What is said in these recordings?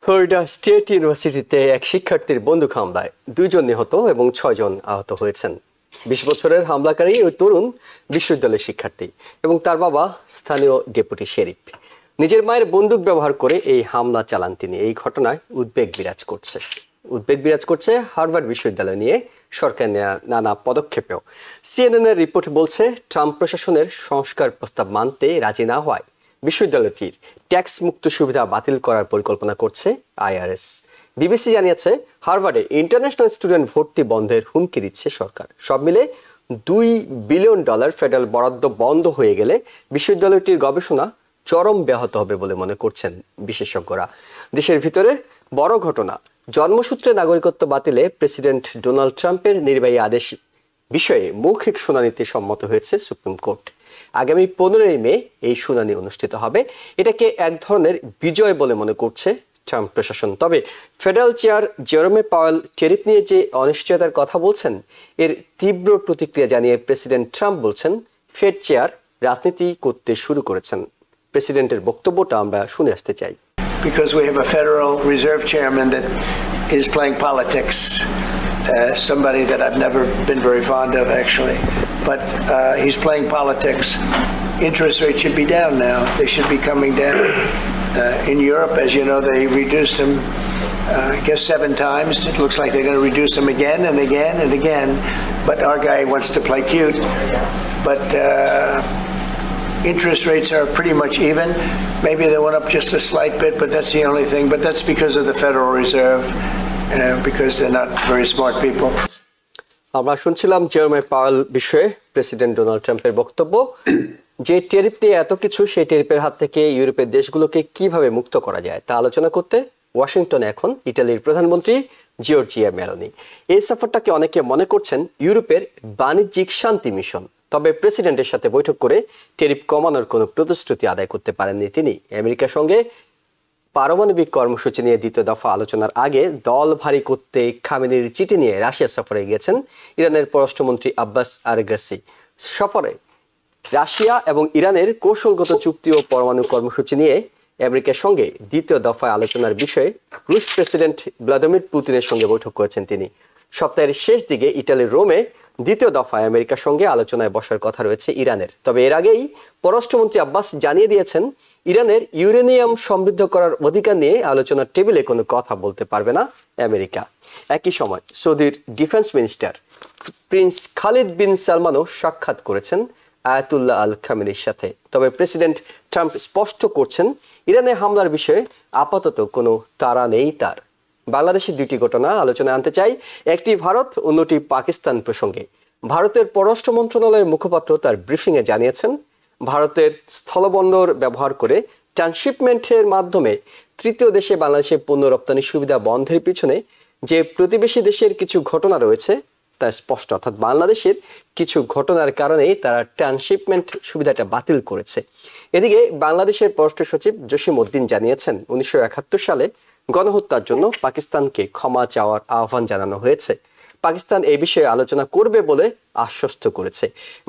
Florida state ইউনিভার্সিটিতে এক শিক্ষার্থীর বন্দুক হামলায় 2 জন নিহত এবং 6 জন আহত হয়েছেন। 20 বছরের হামলাকারী ওই তরুণ বিশ্ববিদ্যালয়ের শিক্ষার্থী এবং তার বাবা স্থানীয় ডেপুটি শেরিফ। নিজের মায়ের বন্দুক ব্যবহার করে এই হামলা চালান তিনি। এই ঘটনায় উদ্বেগ বিরাজ করছে হার্ভার্ড বিশ্ববিদ্যালয় নিয়ে সরকার নেওয়া নানা পদক্ষেপেও। সিএনএন এর রিপোর্ট বলছে, ট্রাম্প প্রশাসনের সংস্কার প্রস্তাব মানতে রাজি না হওয়ায় বিশ্ববিদ্যালয়টির ট্যাক্স মুক্ত সুবিধা বাতিল করার পরিকল্পনা করছে আইআরএস। বিবিসি জানিয়েছে, হার্ভার্ডে ইন্টারন্যাশনাল স্টুডেন্ট ভর্তি বন্ধের হুমকি দিচ্ছে সরকার। সব মিলে $2 বিলিয়ন ফেডারেল বরাদ্দ বন্ধ হয়ে গেলে বিশ্ববিদ্যালয়টির গবেষণা চরম ব্যাহত হবে বলে মনে করছেন বিশেষজ্ঞরা। দেশের ভিতরে বড় ঘটনা, জন্মসূত্রে নাগরিকত্ব বাতিলে প্রেসিডেন্ট ডোনাল্ড ট্রাম্পের নির্বাহী আদেশ বিষয়ে মৌখিক শুনানিতে সম্মত হয়েছে সুপ্রিম কোর্ট। আগামী 15 মে এই শুনানি অনুষ্ঠিত হবে। এটাকে এক ধরনের বিজয় বলে মনে করছে ট্রাম্প প্রশাসন। তবে ফেডারেল চেয়ার জেরোমে পাওয়েল ট্যারিফ নিয়ে যে অনিশ্চয়তার কথা বলছেন, এর তীব্র প্রতিক্রিয়া জানিয়ে প্রেসিডেন্ট ট্রাম্প বলছেন, ফেড চেয়ার রাজনীতি করতে শুরু করেছেন। প্রেসিডেন্টের বক্তব্যটা আমরা শুনে আসতে চাই। Because we have a Federal Reserve Chairman that is playing politics, somebody that I've never been very fond of actually, but he's playing politics. Interest rates should be down now. They should be coming down. In Europe, as you know, they reduced them, I guess 7 times. It looks like they're going to reduce them again and again and again, but our guy wants to play cute. But interest rates are pretty much even. Maybe they went up just a slight bit, but that's the only thing. But that's because of the Federal Reserve, because they're not very smart people. আমরা শুনছিলাম জেরোমে Powell বিষয়ে president Donald ট্রাম্পের বক্তব্য, যে tariff দিয়ে এত কিছু, সেই ট্যারিফের হাত থেকে ইউরোপের দেশগুলোকে কিভাবে মুক্ত করা যায় তা আলোচনা করতে ওয়াশিংটনে এখন ইটালির প্রধানমন্ত্রী জিওর্জিয়া মেলোনি। এই সফরটাকে অনেকে মনে করছেন ইউরোপের বাণিজ্যিক শান্তি মিশন। তবে প্রেসিডেন্টের সাথে বৈঠক করে ট্যারিফ কমানোর কোনো প্রতিশ্রুতি আদায় করতে পারেননি তিনি। আমেরিকার সঙ্গে পারমাণবিক কর্মসূচি নিয়ে দ্বিতীয় দফা আলোচনার আগে দল ভারী করতে খামেনির চিঠি নিয়ে রাশিয়া সফরে গিয়েছেন ইরানের পররাষ্ট্রমন্ত্রী আব্বাস আরাগচি। সফরে রাশিয়া এবং ইরানের কৌশলগত চুক্তি ও পরমাণু কর্মসূচি নিয়ে আমেরিকার সঙ্গে দ্বিতীয় দফায় আলোচনার বিষয়ে রুশ প্রেসিডেন্ট ভ্লাদিমির পুতিনের সঙ্গে বৈঠক করেছেন তিনি। সপ্তাহের শেষ দিকে ইটালির রোমে দ্বিতীয় দফায় আমেরিকার সঙ্গে আলোচনায় বসার কথা রয়েছে ইরানের। তবে এর আগেই পররাষ্ট্রমন্ত্রী আব্বাস জানিয়ে দিয়েছেন, ইরানের ইউরেনিয়াম সমৃদ্ধ করার অধিকার নিয়ে আলোচনার টেবিলে কোনো কথা বলতে পারবে না আমেরিকা। একই সময় সৌদির ডিফেন্স মিনিস্টার প্রিন্স খালিদ বিন সালমানও সাক্ষাৎ করেছেন আয়াতুল্লাহ আল খামেনির সাথে। তবে প্রেসিডেন্ট ট্রাম্প স্পষ্ট করছেন, ইরানে হামলার বিষয়ে আপাতত কোনো তাড়া নেই তার। বাংলাদেশের 2টি ঘটনা আলোচনায় আনতে চাই, একটি ভারত, অন্যটি পাকিস্তান প্রসঙ্গে। ভারতের পররাষ্ট্র মন্ত্রণালয়ের মুখপাত্র তার ব্রিফিংয়ে জানিয়েছেন, ভারতের স্থলবন্দর ব্যবহার করে ট্রান্সশিপমেন্টের মাধ্যমে তৃতীয় দেশে বাংলাদেশের পণ্য রপ্তানি সুবিধা বন্ধের পিছনে যে প্রতিবেশী দেশের কিছু ঘটনা রয়েছে তা স্পষ্ট। অর্থাৎ বাংলাদেশের কিছু ঘটনার কারণেই তারা ট্রান্সশিপমেন্ট সুবিধাটা বাতিল করেছে। এদিকে বাংলাদেশের পররাষ্ট্র সচিব জসিম উদ্দিন জানিয়েছেন, 1971 সালে গণহত্যার জন্য পাকিস্তানকে ক্ষমা চাওয়ার আহ্বান জানানো হয়েছে। পাকিস্তান এই বিষয়ে আলোচনা করবে বলে আশ্বস্ত করেছে।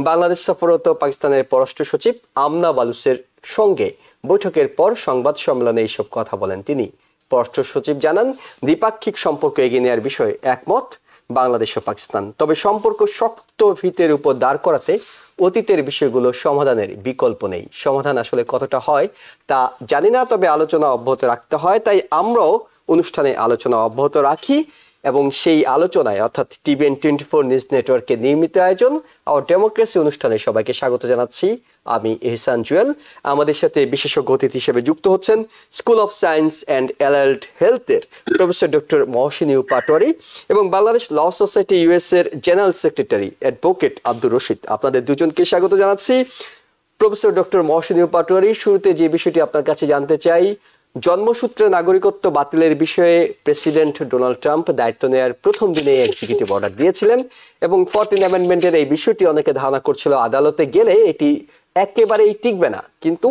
বাংলাদেশ সফররত পাকিস্তানের পররাষ্ট্র সচিব আমনা বালুচের সঙ্গে বৈঠকের পর সংবাদ সম্মেলনে এইসব কথা বলেন তিনি। পররাষ্ট্র সচিব জানান, দ্বিপাক্ষিক সম্পর্ক এগিয়ে নেওয়ার বিষয়ে একমত বাংলাদেশ ও পাকিস্তান। তবে সম্পর্ক শক্ত ভিতের উপর দাঁড় করাতে অতীতের বিষয়গুলো সমাধানের বিকল্প নেই। সমাধান আসলে কতটা হয় তা জানি না, তবে আলোচনা অব্যাহত রাখতে হয়। তাই আমরাও অনুষ্ঠানে আলোচনা অব্যাহত রাখি এবং সেই আলোচনায় অর্থাৎ TVN 24 নিউজ নেটওয়ার্কের নির্মিত আয়োজন আর ডেমোক্রেসি অনুষ্ঠানে সবাইকে স্বাগত জানাচ্ছি। আমি এহসান জুয়েল। আমাদের সাথে বিশেষজ্ঞ অতিথি হিসেবে যুক্ত হচ্ছেন school of science and allied হেলথের professor doctor Mohsin U Patwary এবং বাংলাদেশ ল সোসাইটি US এর general secretary advocate Abdur Rashid. আপনাদের দুজনকে স্বাগত জানাচ্ছি। Professor doctor Mohsin U Patwary, শুরুতে যে বিষয়টি আপনার কাছে জানতে চাই, জন্মসূত্রে নাগরিকত্ব বাতিলের বিষয়ে প্রেসিডেন্ট ডোনাল্ড ট্রাম্প দায়িত্ব নেওয়ার প্রথম দিনে এক্সিকিউটিভ অর্ডার দিয়েছিলেন এবং 14 অ্যামেন্ডমেন্টের এই বিষয়টি অনেকে ধারণা করছিল আদালতে গেলে এটি একেবারেই টিকবে না, কিন্তু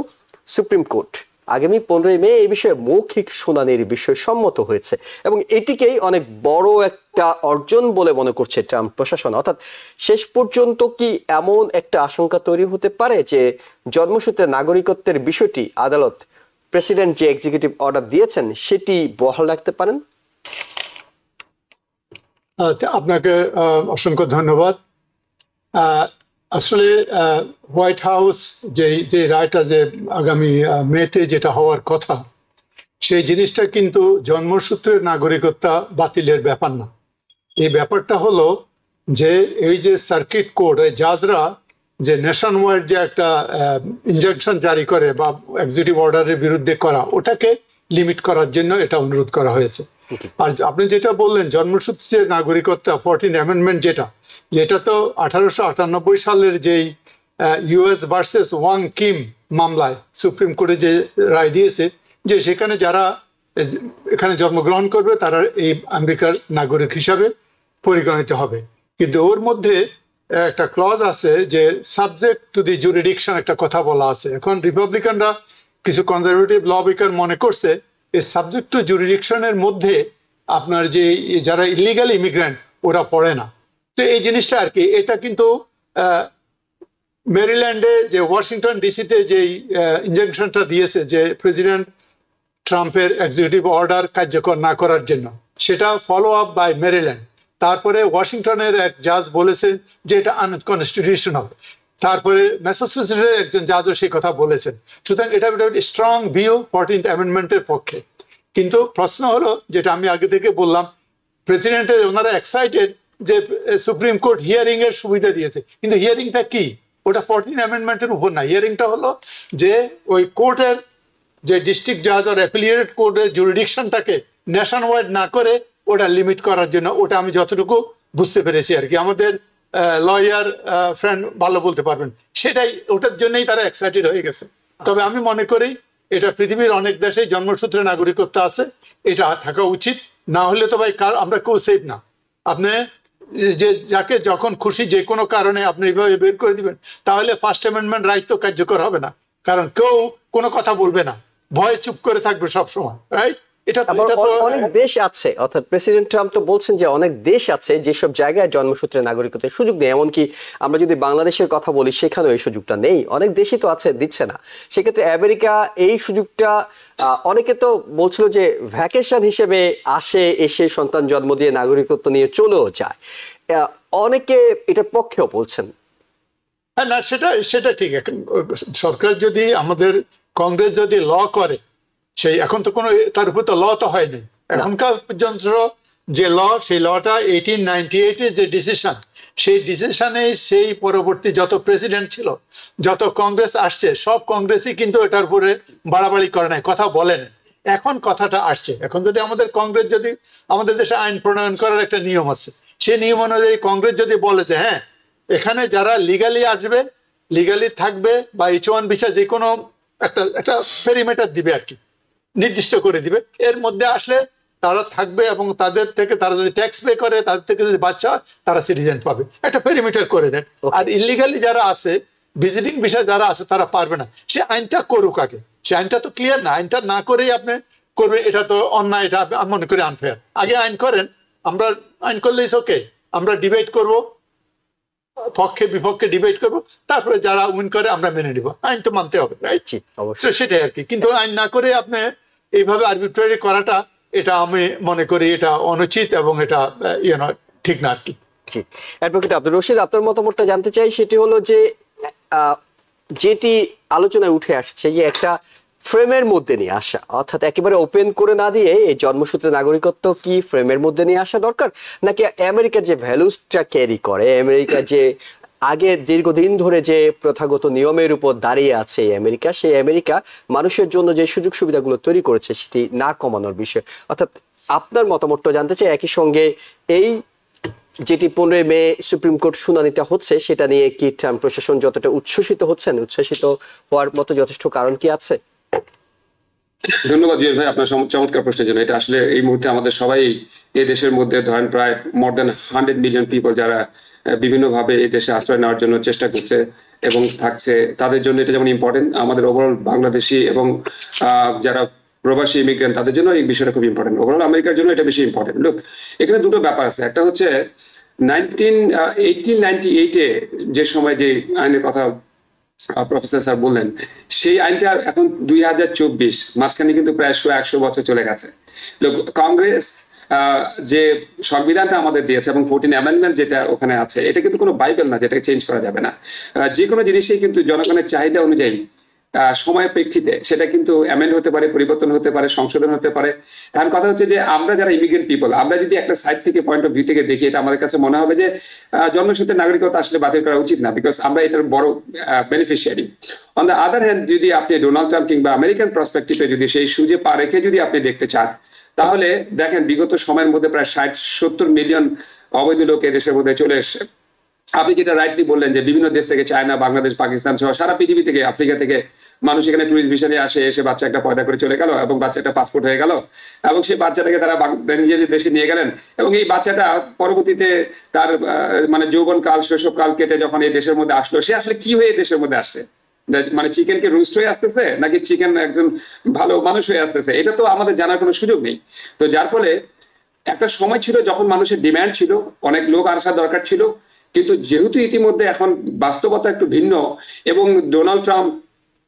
সুপ্রিম কোর্ট আগামী 15 মে এই বিষয়ে মৌখিক শুনানির বিষয়ে সম্মত হয়েছে এবং এটিকেই অনেক বড় একটা অর্জন বলে মনে করছে ট্রাম্প প্রশাসন। অর্থাৎ শেষ পর্যন্ত কি এমন একটা আশঙ্কা তৈরি হতে পারে যে জন্মসূত্রে নাগরিকত্বের বিষয়টি আদালত প্রেসিডেন্ট যে এক্সিকিউটিভ অর্ডার দিয়েছেন সেটি বহাল রাখতে পারেন? আপনাকে অসংখ্য ধন্যবাদ। আসলে হোয়াইট হাউস যে রায়টা যে আগামী মেতে যেটা হওয়ার কথা, সেই জিনিসটা কিন্তু জন্মসূত্রের নাগরিকত্ব বাতিলের ব্যাপার না। এই ব্যাপারটা হলো যে এই যে সার্কিট কোর্ট, জাজরা যে নেশন ওয়াইড যে একটা ইনজাংশন জারি করে বা এক্সিকিউটিভ অর্ডারের বিরুদ্ধে করা, ওটাকে লিমিট করার জন্য এটা অনুরোধ করা হয়েছে। আর আপনি যেটা বললেন জন্মসূত্রে নাগরিকত্ব 14 অ্যামেন্ডমেন্ট, যেটা তো 1898 সালের যেই ইউএস ভার্সেস ওয়াং কিম মামলায় সুপ্রিম কোর্টে যে রায় দিয়েছে যে সেখানে যারা এখানে জন্মগ্রহণ করবে তারা এই আমেরিকার নাগরিক হিসাবে পরিগণিত হবে। কিন্তু ওর মধ্যে একটা ক্লজ আছে যে সাবজেক্ট টু দি জুরিডিকশন একটা কথা বলা আছে। এখন রিপাবলিকানরা কিছু কনজারভেটিভ ল মেকার মনে করছে এই সাবজেক্ট টু জুরিডিকশনের মধ্যে আপনার যে যারা ইলিগাল ইমিগ্রেন্ট ওরা পড়ে না। তো এই জিনিসটা আর কি, এটা কিন্তু মেরিল্যান্ডে যে ওয়াশিংটন ডিসিতে যে ইনজাংশনটা দিয়েছে যে প্রেসিডেন্ট ট্রাম্পের এক্সিকিউটিভ অর্ডার কার্যকর না করার জন্য, সেটা ফলো আপ বাই মেরিল্যান্ড। তারপরে ওয়াশিংটনের এক জাজ বলেছেন যে এটা আনকনস্টিটিউশনাল। তারপরে ম্যাসাচুসেটসের একজন জাজও সেই কথা বলেছেন। সুতরাং এটা স্ট্রং ভিউ 14th অ্যামেন্ডমেন্টের পক্ষে। কিন্তু প্রশ্ন হলো যেটা আমি আগে থেকে বললাম, প্রেসিডেন্টের ওনারা এক্সাইটেড যে সুপ্রিম কোর্ট হিয়ারিং এর সুবিধা দিয়েছে, কিন্তু হিয়ারিংটা কি? ওটা 14th অ্যামেন্ডমেন্টের উপর না। হিয়ারিংটা হলো যে ওই কোর্টের যে ডিস্ট্রিক্ট জাজ আর অ্যাপিলিয়েটেড কোর্টের জুরিডিকশনটাকে ন্যাশন ওয়াইড না করে ওটা লিমিট করার জন্য। ওটা আমি যতটুকু বুঝতে পেরেছি আর কি, আমাদের লয়ার ফ্রেন্ড ভালো বলতে পারবেন, সেটাই ওটার জন্যই তারা এক্সাইটেড হয়ে গেছে। তবে আমি মনে করি এটা পৃথিবীর অনেক দেশেই জন্মসূত্রে নাগরিকত্ব আছে, এটা থাকা উচিত। না হলে তো ভাই আমরা কেউ সেফ না। আপনি যে যাকে যখন খুশি যে কোনো কারণে আপনি এইভাবে বের করে দিবেন, তাহলে ফার্স্ট অ্যামেন্ডমেন্ট রাইট তো কার্যকর হবে না, কারণ কেউ কোনো কথা বলবে না, ভয়ে চুপ করে থাকবে সব সময়, রাইট? অনেক দেশ আছে, অর্থাৎ প্রেসিডেন্ট ট্রাম্প তো বলছেন যে অনেক দেশ আছে যেসব জায়গায় জন্মসূত্রে নাগরিকত্বের সুযোগ নেই। এমনকি আমরা যদি বাংলাদেশের কথা বলি, সেখানেও এই সুযোগটা নেই। অনেক দেশই তো আছে, দিচ্ছে না। সেক্ষেত্রে আমেরিকা এই সুযোগটা, অনেকে তো বলছিল যে ভ্যাকেশন হিসেবে আসে, এসে সন্তান জন্ম দিয়ে নাগরিকত্ব নিয়ে চলেও যায়। অনেকে এটার পক্ষেও বলছেন। হ্যাঁ, না সেটা ঠিক। সরকার যদি, আমাদের কংগ্রেস যদি ল করে, সেই এখন তো কোনো তার উপর তো ল তো হয়নি এখনকার পর্যন্ত। যে ল, সেই লটা 1898 যে ডিসিশন, সেই ডিসিশনে সেই পরবর্তী যত প্রেসিডেন্ট ছিল, যত কংগ্রেস আসছে, সব কংগ্রেসই কিন্তু এটার উপরে বাড়াবাড়ি করে নাই, কথা বলেন। এখন কথাটা আসছে। এখন যদি আমাদের কংগ্রেস, যদি আমাদের দেশে আইন প্রণয়ন করার একটা নিয়ম আছে, সেই নিয়ম অনুযায়ী কংগ্রেস যদি বলে যে হ্যাঁ, এখানে যারা লিগালি আসবে, লিগালি থাকবে, বা H1 ভিসা যে কোনো একটা পেরিমিটার দিবে আর কি, নির্দিষ্ট করে দিবে, এর মধ্যে আসলে তারা থাকবে এবং তাদের থেকে তারা যদি ট্যাক্স পে করে, তাদের থেকে যদি বাচ্চা হয়, তারা সিটিজেন পাবে, একটা পেরিমিটার করে দেন। আর ইলিগালি যারা আছে, ভিজিটিং ভিসা যারা আছে, তারা পারবে না। সে আইনটা করুক আগে, সে আইনটা তো ক্লিয়ার না, আইনটা না করেই আপনি করবেন, এটা তো অন্যায়, এটা আমি মনে করি আনফেয়ার। আগে আইন করেন, আমরা আইন করলেই ওকে, আমরা ডিবেট করব, পক্ষে বিপক্ষে ডিবেট করবো, তারপরে যারা উইন করে আমরা মেনে নিব। আইন তো মানতে হবে, রাইট? সেটাই আর কি। কিন্তু আইন না করে আপনি এইভাবে আরবিট্রারি করাটা, এটা আমি মনে করি এটা অনুচিত এবং এটা ঠিক না আর কি। জি, অ্যাডভোকেট আব্দুর রশিদ, আপনার মতামতটা জানতে চাই। সেটি হলো যে যেটি আলোচনায় উঠে আসছে যে একটা ফ্রেমের মধ্যে নিয়ে আসা, অর্থাৎ একেবারে ওপেন করে না দিয়ে এই জন্মসূত্রে নাগরিকত্ব কি ফ্রেমের মধ্যে নিয়ে আসা দরকার, নাকি আমেরিকার যে ভ্যালুসটা ক্যারি করে, আমেরিকা যে আগে দীর্ঘদিন ধরে যে প্রথাগত নিয়মের উপর দাঁড়িয়ে আছে আমেরিকা, সেই আমেরিকা মানুষের জন্য যে সুযোগ সুবিধাগুলো তৈরি করেছে সেটি না কমানোর বিষয়। অর্থাৎ আপনার মতামতটা জানতে চাই। একই সঙ্গে এই যেটি 15 মে সুপ্রিম কোর্ট শুনানিটা হচ্ছে, সেটা নিয়ে কি ট্রাম্প প্রশাসন যতটা উচ্ছ্বসিত হচ্ছেন, উচ্ছ্বসিত হওয়ার মতো যথেষ্ট কারণ কি আছে? ধন্যবাদ জুয়েল ভাই আপনার চমৎকার প্রশ্নের জন্য। এটা আসলে এই মুহূর্তে আমাদের সবাই এই দেশের মধ্যে ধরেন প্রায় মোর দেন 100 মিলিয়ন পিপল যারা বিভিন্নভাবে এই দেশে আশ্রয় নেওয়ার জন্য চেষ্টা করছে এবং থাকছে, তাদের জন্য এটা যেমন ইম্পর্টেন্ট, আমাদের ওভারঅল বাংলাদেশি এবং যারা প্রবাসী ইমিগ্রেন্ট তাদের জন্য এই বিষয়টা খুব ইম্পর্টেন্ট। ওভারঅল আমেরিকার জন্য এটা বেশি ইম্পর্টেন্ট। লুক, এখানে দুটো ব্যাপার আছে। একটা হচ্ছে 1898-এ যে সময় যে আইনের কথা প্রফেসর স্যার বললেন, সেই আইনটা এখন 2024, মাঝখানে কিন্তু প্রায় 100 বছর চলে গেছে। কংগ্রেস যে সংবিধানটা আমাদের দিয়েছে এবং 14 অ্যামেন্ডমেন্ট যেটা ওখানে আছে, এটা কিন্তু কোনো বাইবেল না যেটাকে চেঞ্জ করা যাবে না। যে কোনো জিনিসই কিন্তু জনগণের চাহিদা অনুযায়ী সময় প্রেক্ষিতে সেটা কিন্তু অ্যামেন্ড হতে পারে, পরিবর্তন হতে পারে, সংশোধন হতে পারে। এখন কথা হচ্ছে যে আমরা যারা ইমিগ্রেন্ট পিপল, আমরা যদি একটা সাইড থেকে পয়েন্ট অফ ভিউ থেকে দেখি, এটা আমাদের কাছে মনে হবে যে জন্মসূত্রে নাগরিকত্ব আসলে বাতিল করা উচিত না, বিকজ আমরা এটার বড় beneficiary. On the other hand, যদি আপনি ডোনাল্ড ট্রাম্প কিংবা আমেরিকান পার্সপেক্টিভে যদি সেই সুজে পা রেখে যদি আপনি দেখতে চান, তাহলে দেখেন বিগত সময়ের মধ্যে প্রায় 60-70 মিলিয়ন অবৈধ লোক এদেশের মধ্যে চলে এসছে। আপনি যেটা রাইটলি বললেন যে বিভিন্ন দেশ থেকে, চায়না, বাংলাদেশ, পাকিস্তান সহ সারা পৃথিবী থেকে, আফ্রিকা থেকে মানুষ এখানে টুরিস্ট ভিসা নিয়ে আসে, এসে বাচ্চা একটা পয়দা করে চলে গেল এবং বাচ্চা একটা পাসপোর্ট হয়ে গেল এবং সেই বাচ্চাটাকে তারা নিজেদের দেশে নিয়ে গেলেন এবং এই বাচ্চাটা পরবর্তীতে তার মানে যৌবনকাল, শৈশবকাল কেটে যখন এই দেশের মধ্যে আসলো, সে আসলে কি হয়ে দেশের মধ্যে আসছে? মানে চিকেন কে রোস্ট হয়ে আসতেছে নাকি চিকেন একজন ভালো মানুষ হয়ে আসতেছে? এটা তো আমাদের জানার কোনো সুযোগ নেই। তো যার ফলে একটা সময় ছিল যখন মানুষের ডিমান্ড ছিল, অনেক লোক আসার দরকার ছিল, কিন্তু যেহেতু ইতিমধ্যে এখন বাস্তবতা একটু ভিন্ন এবং ডোনাল্ড ট্রাম্প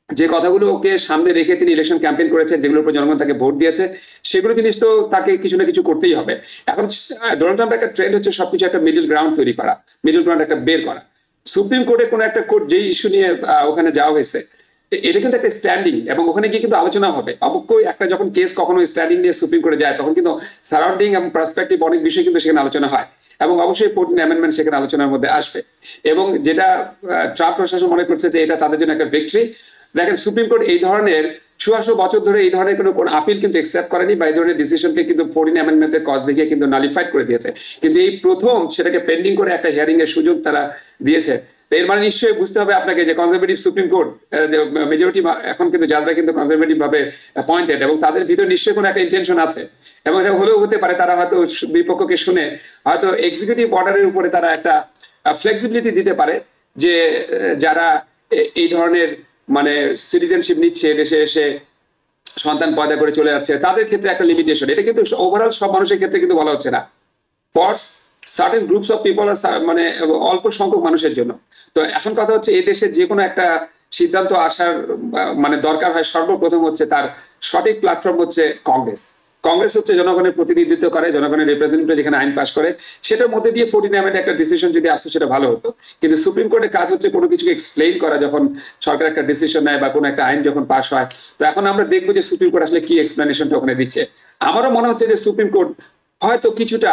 যে কথাগুলোকে সামনে রেখে তিনি ইলেকশন ক্যাম্পেইন করেছেন, যেগুলোর উপর জনগণ তাকে ভোট দিয়েছে, সেগুলো জিনিস তো তাকে কিছু না কিছু করতেই হবে। এখন ডোনাল্ড ট্রাম্পের একটা ট্রেন্ড হচ্ছে সবকিছু একটা মিডল গ্রাউন্ড তৈরি করা, মিডল গ্রাউন্ড একটা বের করা। সুপ্রিম কোর্টে কোনো একটা কোর্ট যেই ইস্যু নিয়ে ওখানে যাওয়া হয়েছে, এটা কিন্তু একটা স্ট্যান্ডিং এবং ওখানে গিয়ে কিন্তু আলোচনা হবে। অবশ্যই একটা যখন কেস কখনো স্ট্যান্ডিং নিয়ে সুপ্রিম কোর্টে যায়, তখন কিন্তু সারাউন্ডিং এবং পার্সপেক্টিভ অনেক বিষয় কিন্তু সেখানে আলোচনা হয় এবং অবশ্যই 14 অ্যামেন্ডমেন্ট সেখানে আলোচনার মধ্যে আসবে। এবং যেটা ট্রাম্প প্রশাসন মনে করছে যে এটা তাদের জন্য একটা ভিক্টরি। দেখেন, সুপ্রিম কোর্ট এই ধরনের 100 বছর ধরে এই ধরনের কোনো আপিল কিন্তু অ্যাকসেপ্ট করেনি বা এই ধরনের ডিসিশনকে কিন্তু 14 অ্যামেন্ডমেন্টের কজ দেখিয়ে কিন্তু নালিফাইড করে দিয়েছে। কিন্তু এই প্রথম সেটাকে পেন্ডিং করে একটা হিয়ারিং এর সুযোগ তারা দিয়েছে। এর মানে নিশ্চয়ই বুঝতে হবে আপনাকে যে কনজারভেটিভ সুপ্রিম কোর্ট, মেজরিটি এখন কিন্তু জাজরা কিন্তু কনজারভেটিভ ভাবে অ্যাপয়েন্টেড এবং তাদের ভিতর নিশ্চয়ই কোনো একটা ইন্টেনশন আছে এবং এটা হলেও হতে পারে তারা হয়তো বিপক্ষকে শুনে হয়তো এক্সিকিউটিভ অর্ডারের উপরে তারা একটা ফ্লেক্সিবিলিটি দিতে পারে যে যারা এই ধরনের মানে সিটিজেনশিপ নিচ্ছে, দেশে এসে সন্তান পয়দা করে চলে যাচ্ছে, তাদের ক্ষেত্রে একটা লিমিটেশন। এটা কিন্তু ওভারঅল সব মানুষের ক্ষেত্রে কিন্তু বলা হচ্ছে না, for certain groups of people, মানে অল্প সংখ্যক মানুষের জন্য। তো এখন কথা হচ্ছে এই দেশে যে কোনো একটা সিদ্ধান্ত আসার মানে দরকার হয়, সর্বপ্রথম হচ্ছে তার সঠিক প্ল্যাটফর্ম হচ্ছে কংগ্রেস। কংগ্রেস হচ্ছে জনগণের প্রতিনিধিত্ব করে, জনগণের রিপ্রেজেন্টেটিভ যেখানে আইন পাস করে, সেটার মধ্যে দিয়ে 14 অ্যামেন্ডমেন্ট একটা ডিসিশন যদি আসতো সেটা ভালো হতো। কিন্তু সুপ্রিম কোর্টের কাজ হচ্ছে কোনো কিছুকে এক্সপ্লেইন করা, যখন সরকার একটা ডিসিশন নেয় বা কোনো একটা আইন যখন পাস হয়। তো এখন আমরা দেখবো যে সুপ্রিম কোর্ট আসলে কি এক্সপ্লেনেশনটা ওখানে দিচ্ছে। আমারও মনে হচ্ছে যে সুপ্রিম কোর্ট হয়তো কিছুটা